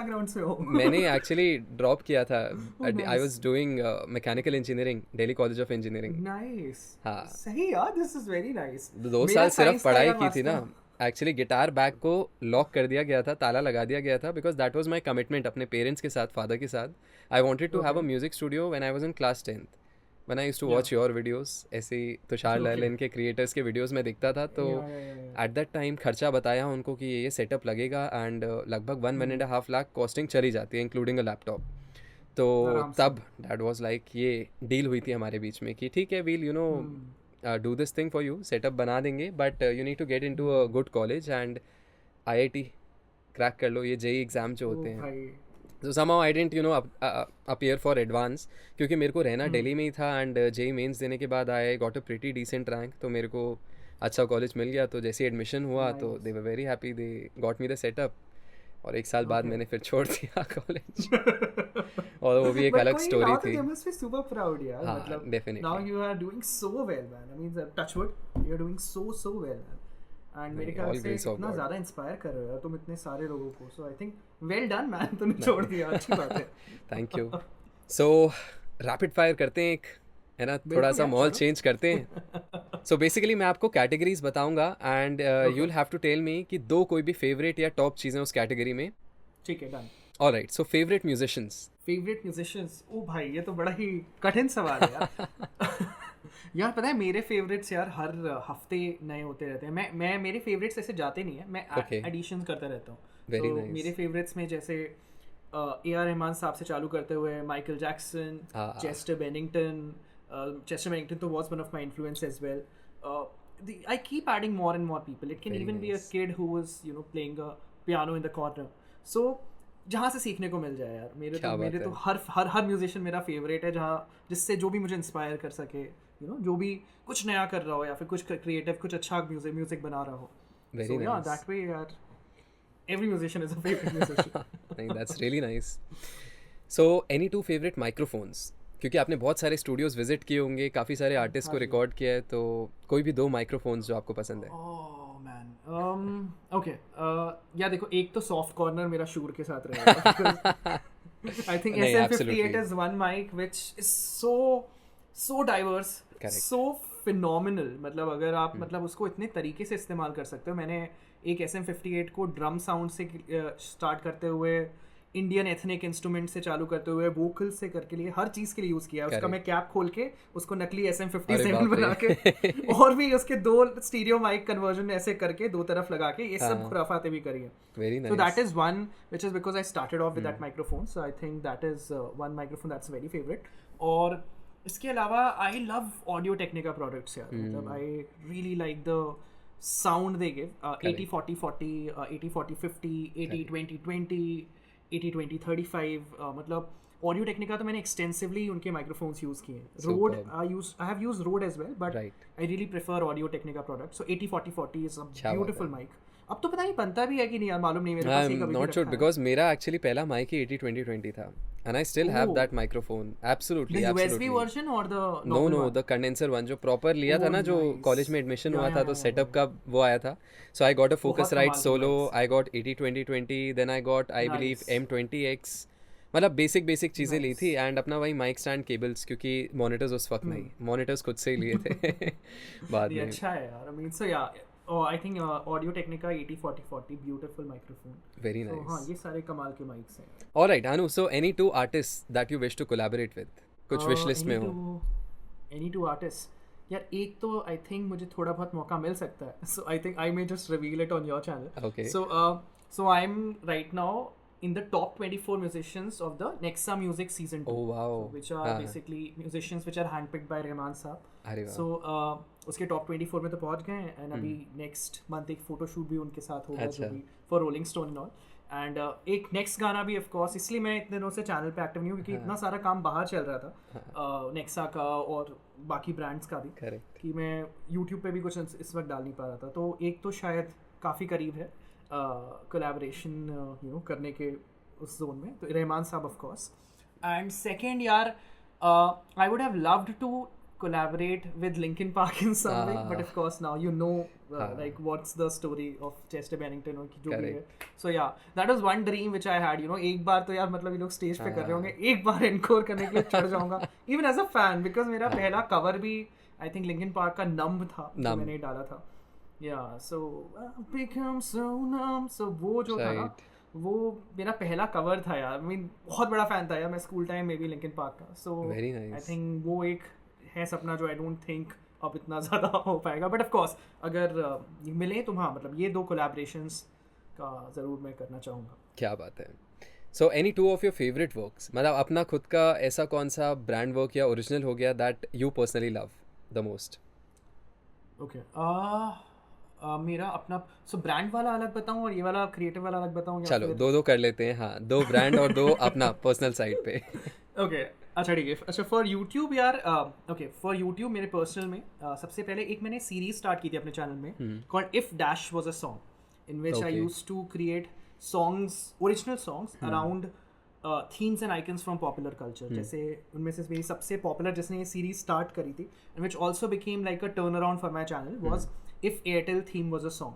मैंने एक्चुअली ड्रॉप किया था, I was doing mechanical engineering, Delhi college of engineering. Nice, हाँ सही यार, दिस इज वेरी नाइस. 2 साल सिर्फ पढ़ाई की थी ना, एक्चुअली गिटार बैग को लॉक कर दिया गया था, ताला लगा दिया गया था, because that was my commitment अपने पेरेंट्स के साथ, फादर के साथ. I wanted to have a music studio when I was in class 10th. When I used to watch your videos, ऐसे ही तुषार लाल इनके क्रिएटर्स के वीडियोस में दिखता था, तो एट दैट टाइम खर्चा बताया उनको कि ये सेटअप लगेगा, एंड लगभग 1.5 लाख कॉस्टिंग चली जाती है इंक्लूडिंग अ लैपटॉप. तो तब दैट वाज लाइक, ये डील हुई थी हमारे बीच में कि ठीक है, we'll do this thing for you, setup बना देंगे, but you need to get into a good college and IIT crack कर लो, ये JEE एग्ज़ाम जो होते हैं. तो somehow I didn't appear for advance, क्योंकि मेरे को रहना दिल्ली में ही था, एंड JEE मेंस देने के बाद I got a pretty decent rank, तो मेरे को अच्छा कॉलेज मिल गया. तो जैसे एडमिशन हुआ तो they were very happy, they got me the setup, और 1 साल बाद मैंने फिर छोड़ दिया कॉलेज. और वो भी एक अलग स्टोरी थी. They must be super proud यार, मतलब definitely. Now you are doing so well man, I mean touch wood, you are doing so well man. And मेरे ख्याल से इतना ज़्यादा इंस्पायर कर रहे हो तुम इतने सारे लोगों को. So I think well done man, तुमने छोड़ दिया, अच्छी बात है. Thank you. So rapid fire करते हैं एक, है ना, थोड़ा सा माहौल चेंज करते हैं. सो बेसिकली मैं आपको कैटेगरीज बताऊंगा, and you will have to tell me कि 2 कोई भी फेवरेट या टॉप चीज़ें उस कैटेगरी में. ठीक है, done. Alright, so favourite musicians. ओ भाई, ये तो बड़ा ही कठिन सवाल है यार. यार पता है मेरे फेवरेट्स यार हर हफ्ते नए होते रहते हैं. मैं मेरे फेवरेट्स ऐसे जाते नहीं है, मैं एडिशंस करता रहता हूँ. तो मेरे फेवरेट्स में जैसे AR रहमान साहब से चालू करते हुए माइकल जैक्सन, चेस्टर बेनिंगटन तो was one of my influence as well. I keep adding more and more people. It can Very even be a nice. kid who was playing a piano in the corner. So जहाँ से सीखने को मिल जाए यार. मेरे क्या बात तो है. हर म्यूजिशियन मेरा फेवरेट है, जहाँ जिससे जो भी मुझे इंस्पायर कर सके, जो भी कुछ नया कर रहा हो या फिर कुछ क्रिएटिव, कुछ अच्छा म्यूजिक बना रहा हो. Very So yeah, nice. that way यार, every musician is a favorite musician. नहीं, that's really nice. So any two favorite microphones? क्योंकि आपने बहुत सारे स्टूडियोज विजिट किए होंगे, काफ़ी सारे आर्टिस्ट को रिकॉर्ड किया है, तो कोई भी दो माइक्रोफोन्स जो आपको पसंद है. Oh man. Okay. या देखो, एक तो सॉफ्ट कॉर्नर मेरा शूर के साथ रहेगा. I think नहीं, SM58 absolutely. is one mic which is so diverse, Correct. so phenomenal. मतलब अगर आप मतलब उसको इतने तरीके से इस्तेमाल कर सकते हो. मैंने एक SM58 को ड्रम साउंड से स्टार्ट करते हुए, इंडियन एथनिक इंस्ट्रूमेंट से चालू करते हुए, वोकल से करके लिए हर चीज़ के लिए यूज़ किया. उसका मैं कैप खोल के उसको नकली SM57 बना के और भी उसके 2 स्टीरियो माइक कन्वर्जन ऐसे करके 2 तरफ लगा के ये सब खुराफाते भी करी है. Very nice. So that is one which is because I started off with that microphone. So I think that is one microphone that's very favorite. और इसके अलावा I love Audio Technica products यार. मतलब I really like the sound they give. 80-40-40, 80-40-50, 80-20-20, 80-20-35. मतलब Audio Technica तो मैंने extensively उनके microphones use किए हैं. Rode I have used Rode as well, but Right. I really prefer Audio Technica products. So 80-40-40 is a क्या बात beautiful mic. अब तो पता नहीं बनता भी है कि नहीं यार, मालूम नहीं. मेरे पास ही I'm कभी not sure because मेरा actually पहला mic ही 80-20-20 था, and I still have that microphone. Absolutely, The USB absolutely. version or the No, normal no, one? the condenser one जो proper लिया था ना, जो nice. कॉलेज में एडमिशन हुआ Yeah, था, yeah, तो yeah, सेटअप का वो आया था. So I got a Focusrite कमाल के Solo, mics. I got 80-20-20, then I got I believe Nice. M20X. मतलब बेसिक चीज़ें ली थी, एंड अपना वही माइक स्टैंड केबल्स, क्योंकि मॉनिटर्स उस वक्त नहीं, मॉनिटर्स खुद से ही लिए थे बाद ये में. अच्छा है यार. I mean, so yeah, I think Audio Technica 80-40-40 beautiful microphone. Very So हाँ, nice. ये सारे कमाल के mics हैं. Alright, Anu, so any two artists that you wish to collaborate with? कुछ wish list में हो? Any two artists. यार एक तो I think मुझे थोड़ा बहुत मौका मिल सकता है. So I think I may just reveal it on your channel. Okay. So I'm right now in the top 24 musicians of the Nexa Music Season 2. Oh wow. So, which are basically musicians which are handpicked by Rahman साहब. अरे वाह. So उसके top 24 में तो पहुंच गए हैं, and अभी नेक्स्ट मंथ एक फोटो शूट भी उनके साथ होगा, जो भी for rolling stone and all. And एक नेक्स्ट गाना भी ऑफ कोर्स. इसलिए मैं इतने दिनों से चैनल पे एक्टिव नहीं हूँ, क्योंकि इतना सारा काम बाहर चल रहा था नेक्सा का और बाकी ब्रांड्स का भी. Correct. कि मैं यूट्यूब पे भी कुछ इस वक्त डाल नहीं पा रहा था. तो एक तो शायद काफ़ी करीब है कोलैबोरेशन करने के उस जोन में, तो रहमान साहब ऑफ कोर्स. एंड सेकेंड यार, I would have loved to collaborate with Linkin Park in some way, but of course now you know like what's the story of Chester Bennington और जो भी है. So yeah, that was one dream which I had. एक बार तो यार मतलब ये लोग स्टेज पे कर रहे होंगे, एक बार एनकोर करने के लिए चढ़ जाऊंगा even as a fan, because मेरा पहला कवर भी I think Linkin Park का Numb था, जो मैंने डाला था. Yeah, so become so numb. So वो जो था ना, वो मेरा पहला कवर था यार. I mean, बहुत बड़ा फैन था यार मैं स्कूल टाइम में भी Linkin Park का. So I think वो एक है सपना जो आई डोंट थिंक अब इतना ज़्यादा हो पाएगा, बट ऑफ कोर्स अगर मिले तो हाँ, मतलब ये 2 कोलैबोरेशंस का ज़रूर मैं करना चाहूँगा. क्या बात है. So any two of your favourite works, मतलब अपना खुद का ऐसा कौन सा ब्रांड वर्क या ओरिजिनल हो गया that you personally love the most? Okay, मेरा अपना सो ब्रांड वाला अलग बताऊँ और ये वाला क्रिएटिव वाला अलग बताऊँ? चलो 2 कर लेते हैं. हाँ, 2 ब्रांड और 2 अपना पर्सनल साइड पे. ओके, अच्छा ठीक है. अच्छा, फॉर यूट्यूब यार, ओके फॉर यूट्यूब मेरे पर्सनल में सबसे पहले एक मैंने सीरीज स्टार्ट की थी अपने चैनल में called if dash was a song, in which I used to create songs, original songs around themes and icons from popular culture. जैसे उनमें से मेरी सबसे पॉपुलर जिसने ये सीरीज स्टार्ट करी थी and which also became like a turn around for my channel was if Airtel theme was a song.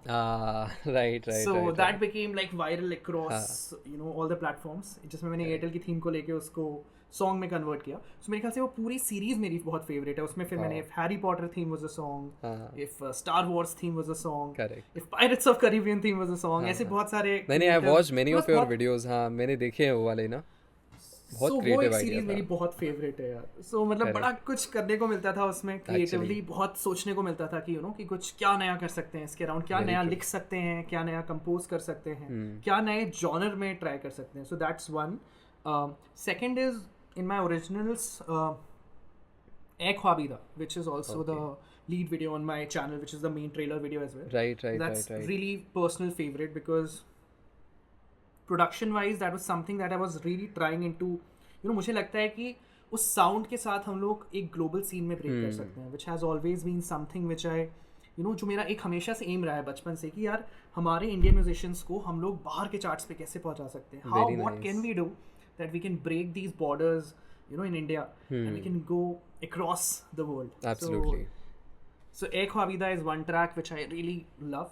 Right. So that became like viral across all the platforms, जिसमें मैंने Airtel की theme को लेके उसको song में convert किया. So मेरे ख्याल से वो पूरी सीरीज मेरी बहुत फेवरेट है. उसमें फिर मैंने if Harry Potter theme was a song, if Star Wars theme was a song, Correct. if Pirates of Caribbean theme was a song, ऐसे बहुत सारे. नहीं, I watched many of your videos. हाँ, मैंने देखे हैं वो वाले ना. बहुत वो एक सीरीज मेरी बहुत फेवरेट है यार. सो मतलब बड़ा कुछ करने को मिलता था उसमें, क्रिएटिवली बहुत सोचने को मिलता था कि कि कुछ क्या नया कर सकते हैं इसके अराउंड, क्या नया लिख सकते हैं, क्या नया कंपोज कर सकते हैं, क्या नए जॉनर में ट्राई कर सकते हैं. So that's one. Second is in my originals Ek Khwabida, which is also the lead video on my channel, which is the main trailer video as well. Right. That's really personal favorite because production wise that was something that I was really trying into, you know, मुझे लगता है कि उस sound के साथ हम लोग एक global scene में break कर सकते हैं, which has always been something which I, you know, जो मेरा एक हमेशा से aim रहा है बचपन से कि यार हमारे Indian musicians को हम लोग बाहर के charts पे कैसे पहुंचा सकते हैं, what can we do that we can break these borders, you know, in India, and we can go across the world. Absolutely. So Ek Khwabida is one track which I really love.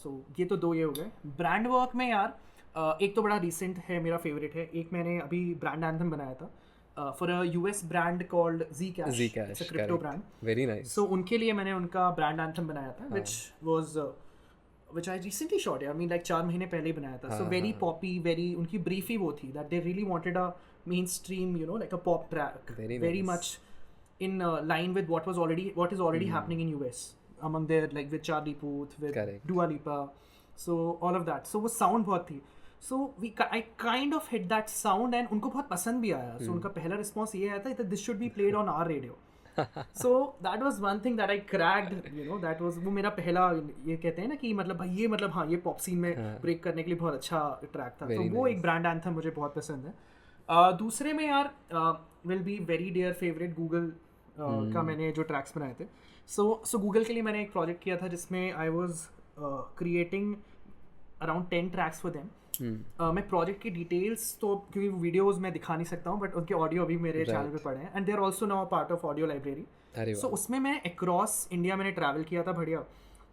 So ये तो दो ये हो गए. Brand work में यार एक तो बड़ा recent है, मेरा favorite है. एक मैंने अभी brand anthem बनाया था for a US brand called Zcash. It's a crypto brand. Very nice. So उनके लिए मैंने उनका brand anthem बनाया था, which I recently shot. I mean like 4 महीने पहले ही बनाया था. So very poppy, very उनकी brief ही वो थी that they really wanted a mainstream, you know, like a pop track. Very much in line with what is already happening in US among their like with Charlie Puth, with Dua Lipa, so all of that. So वो sound बहुत थी. So I kind of hit that sound and उनको बहुत पसंद भी आया. So उनका पहला response ये आया था that this should be played on our radio. So that was one thing that I cracked, you know, that was वो मेरा पहला ये कहते हैं ना कि मतलब भाई ये मतलब हाँ ये pop scene में break करने के लिए बहुत अच्छा track था. तो वो एक brand anthem मुझे बहुत पसंद है. दूसरे में यार will be very dear favorite Google का मैंने जो ट्रैक्स बनाए थे. सो गूगल के लिए मैंने एक प्रोजेक्ट किया था जिसमें I was creating around 10 tracks for them. मैं प्रोजेक्ट की डिटेल्स तो क्योंकि वीडियोस में दिखा नहीं सकता हूँ बट उनके ऑडियो अभी मेरे चैनल पे पड़े हैं and they are also now part of audio library. So उसमें मैं अक्रॉस इंडिया मैंने ट्रैवल किया था बढ़िया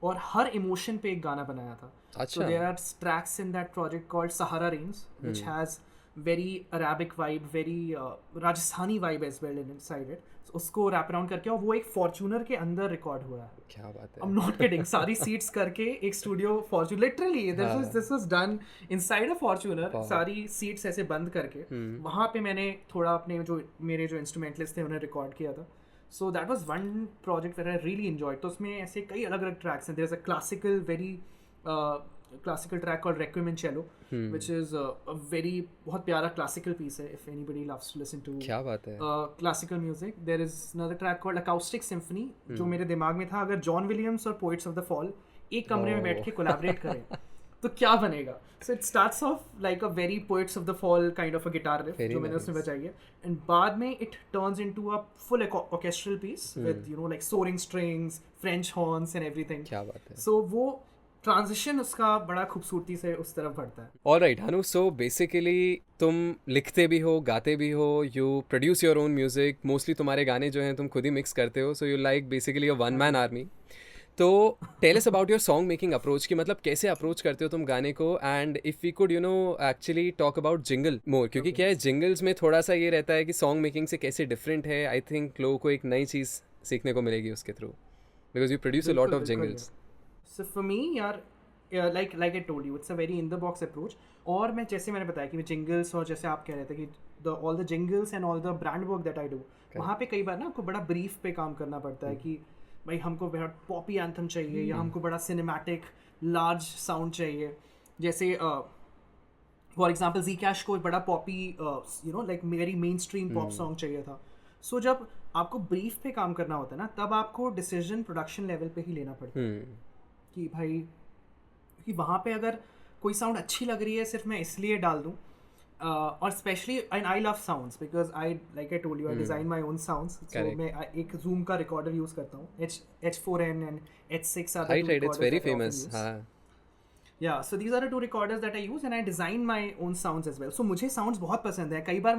और हर इमोशन पे एक गाना बनाया था. So there are tracks in that project called Sahara range which has very Arabic vibe, very Rajasthani vibe as well inside it. So, उसको रैप अराउंड करके और वो एक फॉर्च्यूनर के अंदर रिकॉर्ड हुआ है. क्या बात है. I'm not kidding. सारी सीट्स करके एक studio Fortuner literally this was done inside a Fortuner. सारी सीट्स ऐसे बंद करके वहाँ पे मैंने थोड़ा अपने जो मेरे जो इंस्ट्रूमेंटलिस्ट थे उन्हें रिकॉर्ड किया था. So that was one project that I really enjoyed. तो उसमें ऐसे कई अलग अलग ट्रैक्स हैं. There's a classical very classical track called Requiem in Cello, which is a very बहुत प्यारा classical piece है if anybody loves to listen to क्या बात है classical music. There is another track called Acoustic Symphony जो मेरे दिमाग में था अगर जॉन विलियम्स और Poets of the Fall एक कमरे में बैठ के कोलैबोरेट करें तो क्या बनेगा. So it starts off like a very Poets of the Fall kind of a guitar riff जो मैंने उसमें बजाई है and बाद में it turns into a full orchestral piece with you know like soaring strings, French horns and everything. क्या बात है. So वो ट्रांजिशन उसका बड़ा खूबसूरती से उस तरफ बढ़ता है. ऑलराइट हनु, सो बेसिकली तुम लिखते भी हो, गाते भी हो, you produce your own music. Mostly तुम्हारे गाने जो हैं तुम खुद ही मिक्स करते हो. So you like basically a one man army. तो tell us about your song making approach की मतलब कैसे अप्रोच करते हो तुम गाने को. And if we could you know actually talk about jingle more क्योंकि क्या है जिंगल्स में थोड़ा सा ये रहता है कि सॉन्ग मेकिंग से कैसे डिफरेंट है. आई थिंक लोगों को एक नई चीज़ सीखने को मिलेगी उसके through because you produce a lot of jingles. So for me यार like I told you it's a very in the box approach. और मैं जैसे मैंने बताया कि मैं जिंगल्स और जैसे आप कह रहे थे कि all the jingles and all the brand work that I do वहाँ पे कई बार ना आपको बड़ा ब्रीफ पे काम करना पड़ता है कि भाई हमको बड़ा पॉपी एंथम चाहिए या हमको बड़ा सिनेमैटिक लार्ज साउंड चाहिए. जैसे फॉर एग्जांपल Zcash को बड़ा Poppy you know like very main stream pop song चाहिए था. सो जब आपको ब्रीफ पे काम करना होता है ना तब आपको डिसीजन प्रोडक्शन लेवल पे ही लेना पड़ता है कि भाई कि वहाँ पे अगर कोई साउंड अच्छी लग रही है सिर्फ मैं इसलिए डाल दूँ और specially and I love sounds because I like I told you I design my own sounds. So मैं एक जूम का रिकॉर्डर यूज़ करता हूँ. H4n and H6 are the two recorders it's very famous. Yeah, so these are the two recorders that I use and I design my own sounds as well. So मुझे sounds बहुत पसंद है. कई बार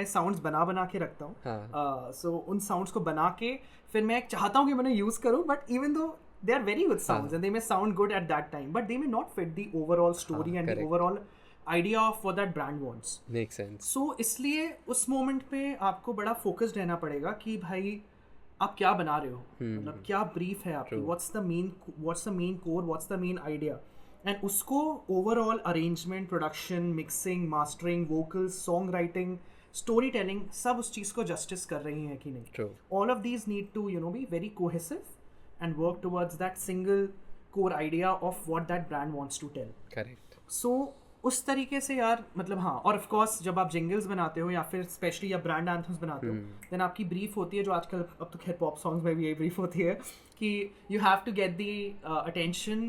मैं sounds बना के रखता हूँ. So उन sounds को बना के फिर मैं चाहता हूँ कि मैंने use करूँ but even though they are very good sounds and they may sound good at that time but they may not fit the overall story and the overall idea of what that brand wants. Makes sense. So इसलिए उस moment पे आपको बड़ा focused रहना पड़ेगा कि भाई आप क्या बना रहे हो, मतलब क्या brief है आपकी, what's the main core, what's the main idea and उसको overall arrangement, production, mixing, mastering, vocals, songwriting, storytelling सब उस चीज़ को justice कर रही हैं कि नहीं. True. All of these need to you know be very cohesive and work towards that single core idea of what that brand wants to tell. Correct. So उस तरीके से यार मतलब हाँ, और ऑफ कोर्स जब आप जिंगल्स बनाते हो या फिर स्पेशली या ब्रांड एंथम्स बनाते हो, देन आपकी ब्रीफ होती है, जो आजकल अब तो खैर पॉप सॉन्ग्स में भी यही ब्रीफ होती है कि you have to get the attention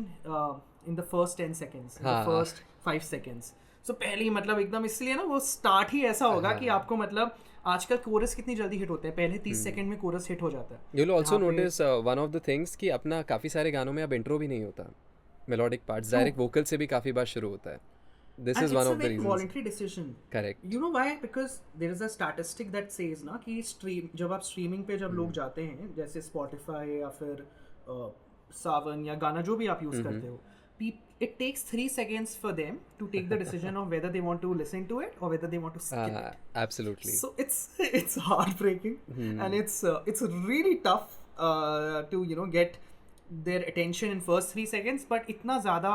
in the first 10 seconds, in the first 5 seconds. So पहले ही मतलब एकदम, इसलिए ना वो स्टार्ट ही ऐसा होगा कि आपको मतलब आजकल कोरस कितनी जल्दी हिट होते हैं, पहले 30 सेकंड में कोरस हिट हो जाता है। You will also notice one of the things कि अपना काफ़ी सारे गानों में अब इंट्रो भी नहीं होता, मेलोडिक पार्ट्स डायरेक्ट वोकल से भी काफ़ी बार शुरू होता है। This is one of the reasons. Voluntary decision. Correct. You know why? Because there is a statistic that says ना कि जब आप स्ट्रीमिंग पे जब लोग जाते हैं, जैसे Spotify या फिर सावन या गाना जो भी आप यूज करते हो, it takes 3 seconds for them to take the decision of whether they want to listen to it or whether they want to skip it. Absolutely. So it's heartbreaking and it's really tough to get their attention in first 3 seconds, but इतना ज़्यादा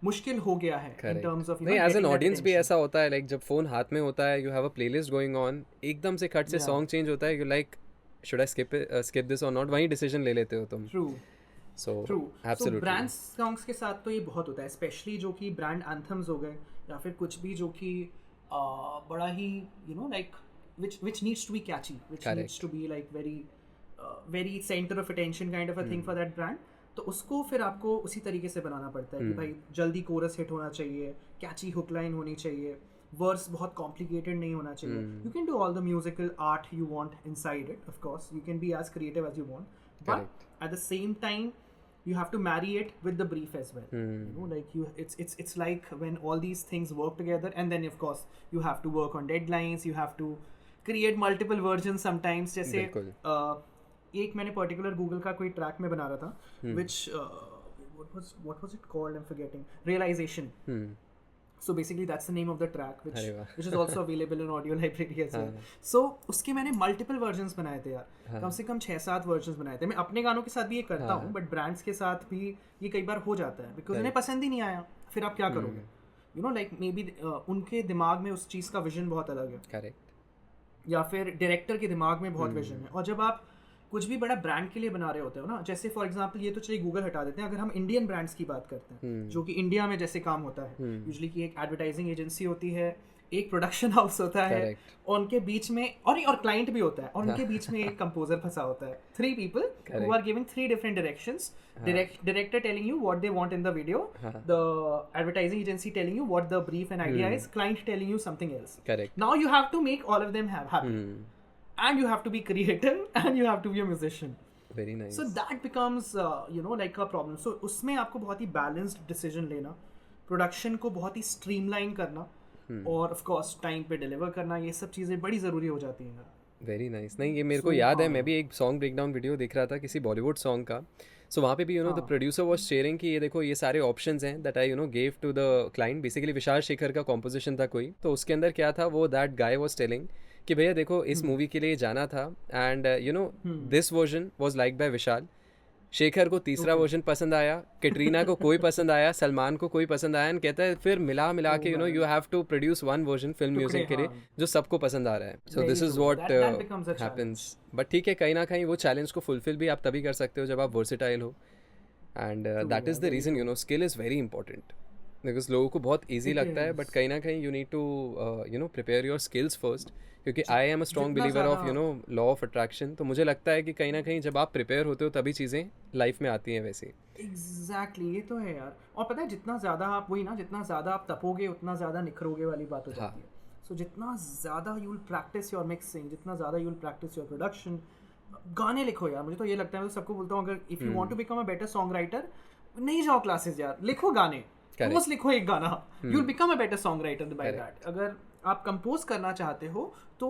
मुश्किल हो गया है in terms of नहीं, as an audience भी ऐसा होता है, लाइक जब फोन हाथ में होता है, you have a playlist going on, एकदम से कट से सॉन्ग चेंज होता है, you like should I skip this और नॉट, वही डिसीजन ले लेते हो तुम। True so absolutely brand songs के साथ तो ये बहुत होता है, स्पेशली जो कि ब्रांड एंथम्स हो गए या फिर कुछ भी जो कि बड़ा ही like which needs to be catchy, which needs to be like very center of attention kind of a thing for that brand. तो उसको फिर आपको उसी तरीके से बनाना पड़ता है कि भाई जल्दी कोरस हिट होना चाहिए, कैची हुक लाइन होनी चाहिए, वर्स बहुत कॉम्प्लिकेटेड नहीं होना चाहिए. You can do all the musical art you want inside it, of course you can be as creative as you want, but at the same time you have to marry it with the brief as well. Like it's like when all these things work together, and then of course you have to work on deadlines, you have to create multiple versions sometimes. जैसे एक मैंने particular Google का कोई track में बना रहा था, which what was it called, I'm forgetting, Realization. So basically that's the name of the track, which is also available in audio library as well. So उसके मैंने multiple versions बनाए थे यार, कम से कम 6-7 versions बनाए थे. मैं अपने गानों के साथ भी ये करता हूँ, but brands के साथ भी ये कई बार हो जाता है, because उन्हें पसंद ही नहीं आया, फिर आप क्या करोगे? Like maybe उनके दिमाग में उस चीज़ का विजन बहुत अलग है. Correct. या फिर डायरेक्टर के दिमाग में बहुत विजन है, और जब आप कुछ भी बड़ा ब्रांड के लिए बना रहे होते हो ना, जैसे फॉर एग्जांपल ये तो चलिए गूगल हटा देते हैं, अगर हम इंडियन ब्रांड्स की बात करते हैं, जो कि इंडिया में जैसे काम होता है यूजुअली कि एक एडवर्टाइजिंग एजेंसी होती है, एक प्रोडक्शन हाउस होता है, और उनके बीच में और क्लाइंट भी होता है, और उनके बीच में एक कंपोजर फंसा होता है. 3 people who are giving 3 different directions. Director telling you what they want in the video, the advertising agency telling you what the brief and idea is, client telling you something else. Correct. Now you have to make all of them happy. And you have to be creative and you have to be a musician. Very nice. So that becomes like a problem. So उसमें आपको बहुत ही balanced decision लेना, production को बहुत ही streamline करना, और of course time पे deliver करना, ये सब चीज़ें बड़ी ज़रूरी हो जाती हैं. Very nice. नहीं, ये मेरे को याद है, मैं भी एक सॉन्ग ब्रेकडाउन वीडियो देख रहा था किसी बॉलीवुड सॉन्ग का. सो वहाँ पे भी द प्रोड्यूसर वाज शेयरिंग कि ये देखो ये सारे ऑप्शंस हैं that I gave to the client. Basically Vishal Shekhar का कॉम्पोजिशन था कोई, तो उसके अंदर क्या था, वो दैट गाय वाज टेलिंग कि भैया देखो इस मूवी के लिए जाना था, and this version was like by Vishal. Shekhar को तीसरा वर्जन पसंद आया, कैटरीना को कोई पसंद आया, सलमान को कोई पसंद आया, एंड कहता है फिर मिला के you have to produce one version film music के लिए जो सबको पसंद आ रहा है. So this is what happens. But ठीक है, कहीं ना कहीं वो चैलेंज को फुलफिल भी आप तभी कर सकते हो जब आप वर्सेटाइल हो, and that is the reason skill is very important. Because लोगों को बहुत ईजी लगता है, बट कहीं ना कहीं you need to prepare your skills first, क्योंकि I am a strong believer of law of attraction. तो मुझे लगता है कि कहीं ना कहीं जब आप प्रिपेयर होते हो तभी चीज़ें लाइफ में आती हैं वैसे. एग्जैक्टली, ये तो है यार. और पता है जितना ज़्यादा आप तपोगे उतना ज़्यादा निखरोगे वाली बात हो जाती है. सो जितना ज़्यादा you will practice your mixing, जितना ज़्यादा you will practice your production. गाने लिखो यार, मुझे तो ये लगता है, मैं तो सबको बोलता हूँ, अगर if you want to become a better songwriter, नहीं जाओ क्लासेस यार, लिखो गाने, रोज लिखो एक गाना, you will become a better song writer by that. अगर आप कंपोज करना चाहते हो तो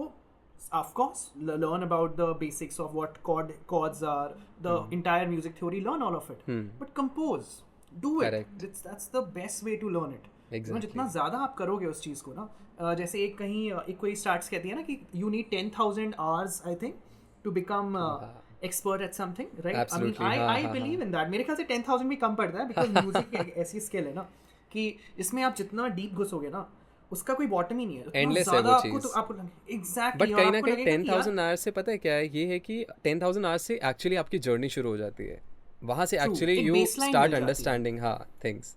of course learn about the basics of what chords are, the entire music theory, learn all of it, but compose, do it. That's the best way to learn it. Exactly. जितना ज़्यादा आप करोगे उस चीज़ को ना, जैसे एक कोई स्टार्ट्स कहती है ना कि you need 10,000 hours I think to become expert at something, right? Absolutely. I mean I believe in that. मेरे ख्याल से 10,000 भी कम पड़ता है, because music एक ऐसी स्किल है ना कि इसमें आप जितना डीप घुसोगे ना, उसका कोई बॉटम ही नहीं है. एंडलेस है वो चीज. एग्जैक्टली. बट कहीं ना कहीं 10,000 आवर्स से पता है क्या है, ये है कि 10,000 आवर्स से एक्चुअली आपकी जर्नी शुरू हो जाती है. वहाँ से actually you start understanding things.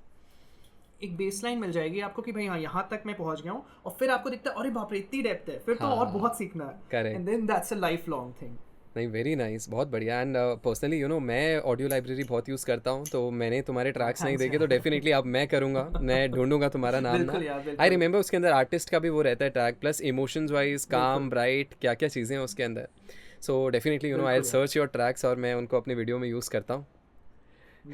एक बेसलाइन मिल जाएगी आपको कि भाई हाँ यहाँ तक मैं पहुंच गया हूँ, और फिर आपको दिखता है अरे बाप रे इतनी डेप्थ है, फिर तो और बहुत सीखना है, correct, and then that's a lifelong thing. नहीं वेरी नाइस, बहुत बढ़िया। एंड पर्सनली यू नो मैं ऑडियो लाइब्रेरी बहुत यूज़ करता हूँ, तो मैंने तुम्हारे ट्रैक्स नहीं देखे, तो डेफिनेटली अब मैं करूँगा, मैं ढूंढूंगा तुम्हारा नाम ना। बिल्कुल यार, बिल्कुल। आई रिमेंबर उसके अंदर आर्टिस्ट का भी वो रहता है ट्रैक, प्लस इमोशंस वाइज काम ब्राइट क्या क्या चीज़ें हैं उसके अंदर। So definitely you know I will search your tracks और मैं उनको अपने वीडियो में यूज़ करता हूँ।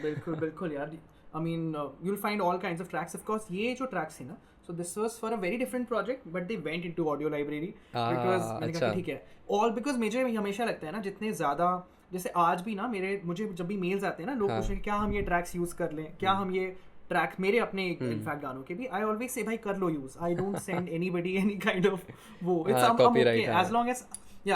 बिल्कुल बिल्कुल यार, I mean, you'll find all kinds of tracks. Of course, ये जो tracks थी ना, so this was for a very different project, but they went into audio library because मैंने कहा कि ठीक है, all because मुझे हमेशा लगता है ना, जितने ज़्यादा जैसे आज भी ना मुझे जब भी मेल्स आते हैं ना, लोग पूछ रहे हैं क्या हम ये ट्रैक्स यूज़ कर लें, क्या हम ये ट्रैक मेरे अपने इनफैक्ट गानों के भी, आई ऑलवेज से भाई कर लो use, I don't send anybody any kind of वो, it's okay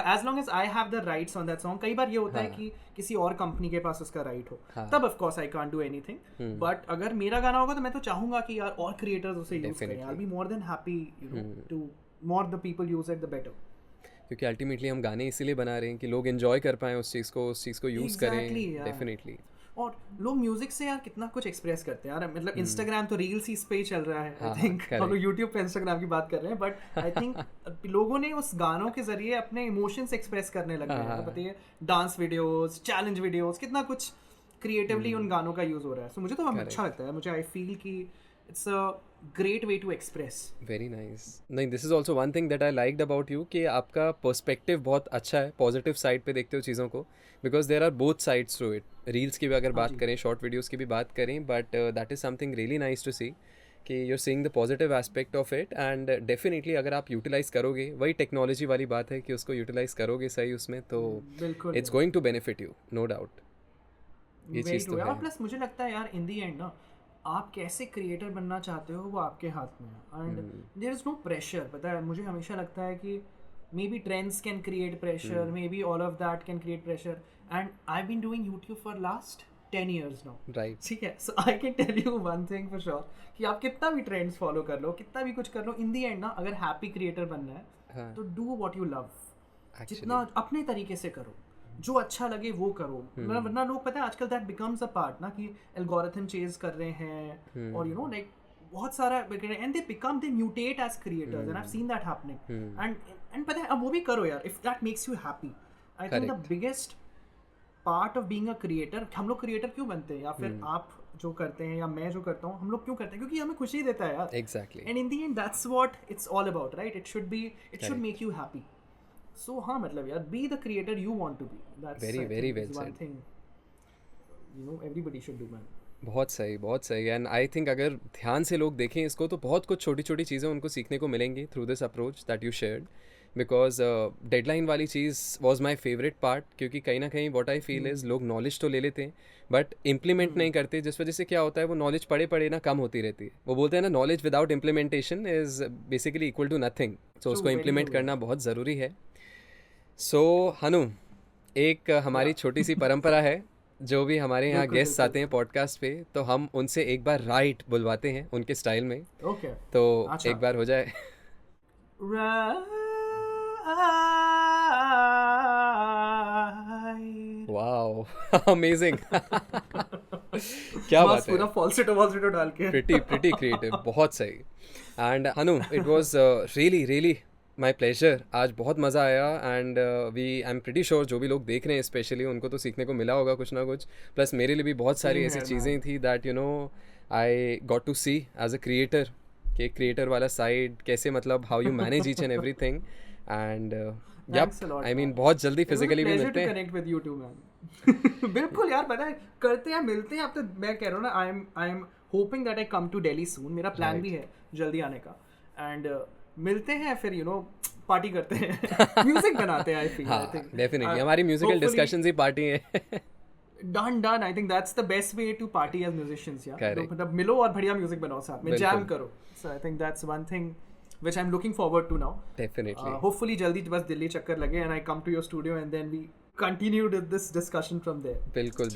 as long as I have the rights on that song। कई बार ये होता है कि किसी और कंपनी के पास उसका राइट हो, तब of course I can't do anything, but अगर मेरा गाना होगा तो मैं तो चाहूंगा कि यार और क्रिएटर्स उसे यूज करें, I will be more than happy, you know, to more the people use it the better, क्योंकि अल्टीमेटली हम गाने इसीलिए बना रहे हैं कि लोग एंजॉय कर पाएं उस चीज़ को यूज़ करें। डेफिनेटली। और लोग म्यूजिक से यार कितना कुछ एक्सप्रेस करते हैं यार, मतलब इंस्टाग्राम तो रील्स ही इस पे ही चल रहा है, आई थिंक हम लोग यूट्यूब पे इंस्टाग्राम की बात कर रहे हैं, बट आई थिंक लोगों ने उस गानों के जरिए अपने इमोशंस एक्सप्रेस करने लगे हैं, बताइए डांस वीडियोस, चैलेंज वीडियोस, कितना कुछ क्रिएटिवली उन गानों का यूज हो रहा है, सो मुझे तो अच्छा लगता है, मुझे आई फील कि it's a great way to express। very nice। नहीं, this is also one thing that I liked about you कि आपका पर्सपेक्टिव बहुत अच्छा है, पॉजिटिव साइड पे देखते हो चीज़ों को, because there are both sides to it. Reels की भी अगर बात करें, शॉर्ट वीडियोस की भी बात करें, but that is something really nice to see कि you are seeing the positive aspect of it, and definitely अगर आप यूटिलाइज करोगे, वही टेक्नोलॉजी वाली बात है कि उसको यूटिलाइज करोगे सही उसमें, तो it's going to benefit you, no doubt. ये चीज़ तो है। प्लस मुझे लगता है यार इन दी एंड ना, आप कैसे क्रिएटर बनना चाहते हो वो आपके हाथ में है, and there is no pressure. पता है मुझे हमेशा लगता है कि maybe trends can create pressure, maybe all of that can create pressure, and I been doing YouTube for last 10 years now, right, ठीक है, so I can tell you one thing for sure कि आप कितना भी trends follow कर लो, कितना भी कुछ कर लो, इन दी एंड ना अगर हैप्पी क्रिएटर बनना है तो डू व्हाट यू लव, जितना अपने तरीके से करो, जो अच्छा लगे वो करो, वरना लोग पता है आजकल दैट बिकम्स अ पार्ट ना कि एल्गोरिथम चेज कर रहे हैं, और यू नो लाइक बहुत सारा, and they become, they mutate as creators, and I have seen that happening, and पता है अब वो भी करो यार if that makes you happy. I think the biggest part of being a creator, हम लोग क्रिएटर क्यों बनते हैं, या फिर आप जो करते हैं या मैं जो करता हूँ, हम लोग क्यों करते हैं, क्योंकि हमें खुशी देता है यार, exactly, and in the end that's what it's all about, right, it should make you happy. So हाँ मतलब यार be the creator you want to be, that's very well one said, thing you know everybody should do man। बहुत सही, बहुत सही। And I think अगर ध्यान से लोग देखें इसको तो बहुत कुछ छोटी छोटी चीज़ें उनको सीखने को मिलेंगी through this approach that you shared, because deadline वाली चीज़ वॉज माई फेवरेट पार्ट, क्योंकि कहीं ना कहीं वॉट आई फील इज़ लोग नॉलेज तो ले लेते हैं बट इम्प्लीमेंट नहीं करते, जिस वजह से क्या होता है वो नॉलेज पढ़े पढ़े ना कम होती रहती है। वो बोलते हैं ना knowledge without implementation is basically equal to nothing, so उसको इम्प्लीमेंट करना बहुत ज़रूरी है। सो हनु, एक हमारी छोटी सी परंपरा है, जो भी हमारे यहाँ गेस्ट्स आते हैं पॉडकास्ट पे तो हम उनसे एक बार राइट बुलवाते हैं उनके स्टाइल में, ओके तो एक बार हो जाए। वाओ अमेजिंग क्या बात है, पूरा फॉल्सेटो डाल के प्रिटी क्रिएटिव, बहुत सही। And Hanu, it was really my pleasure, आज बहुत मज़ा आया, and I am pretty sure जो भी लोग देख रहे हैं स्पेशली उनको तो सीखने को मिला होगा कुछ ना कुछ, प्लस मेरे लिए भी बहुत सारी ऐसी चीज़ें थी that you know I got to see as a creator, कि क्रिएटर वाला साइड कैसे, मतलब how you manage each and everything, and I mean बहुत जल्दी फिजिकली भी मिलते हैं। Connect with you too man. बिल्कुल यार, पता है करते हैं मिलते हैं, अब तो मैं कह रहा हूँ ना I am hoping that I come to Delhi soon, मेरा प्लान भी है जल्दी आने का, एंड मिलते हैं फिर यू नो पार्टी करते हैं, म्यूजिक बनाते हैं, I feel, I think definitely हमारी म्यूजिकल डिस्कशंस ही पार्टी है। Done I think that's the best way to party as musicians यार, मतलब मिलो और बढ़िया म्यूजिक बनाओ साथ में, जैम करो, so I think that's one thing which I'm looking forward to now. Definitely. Hopefully जल्दी बस दिल्ली चक्कर लगे and I come to your studio and then we continue this discussion from there. बिल्कुल।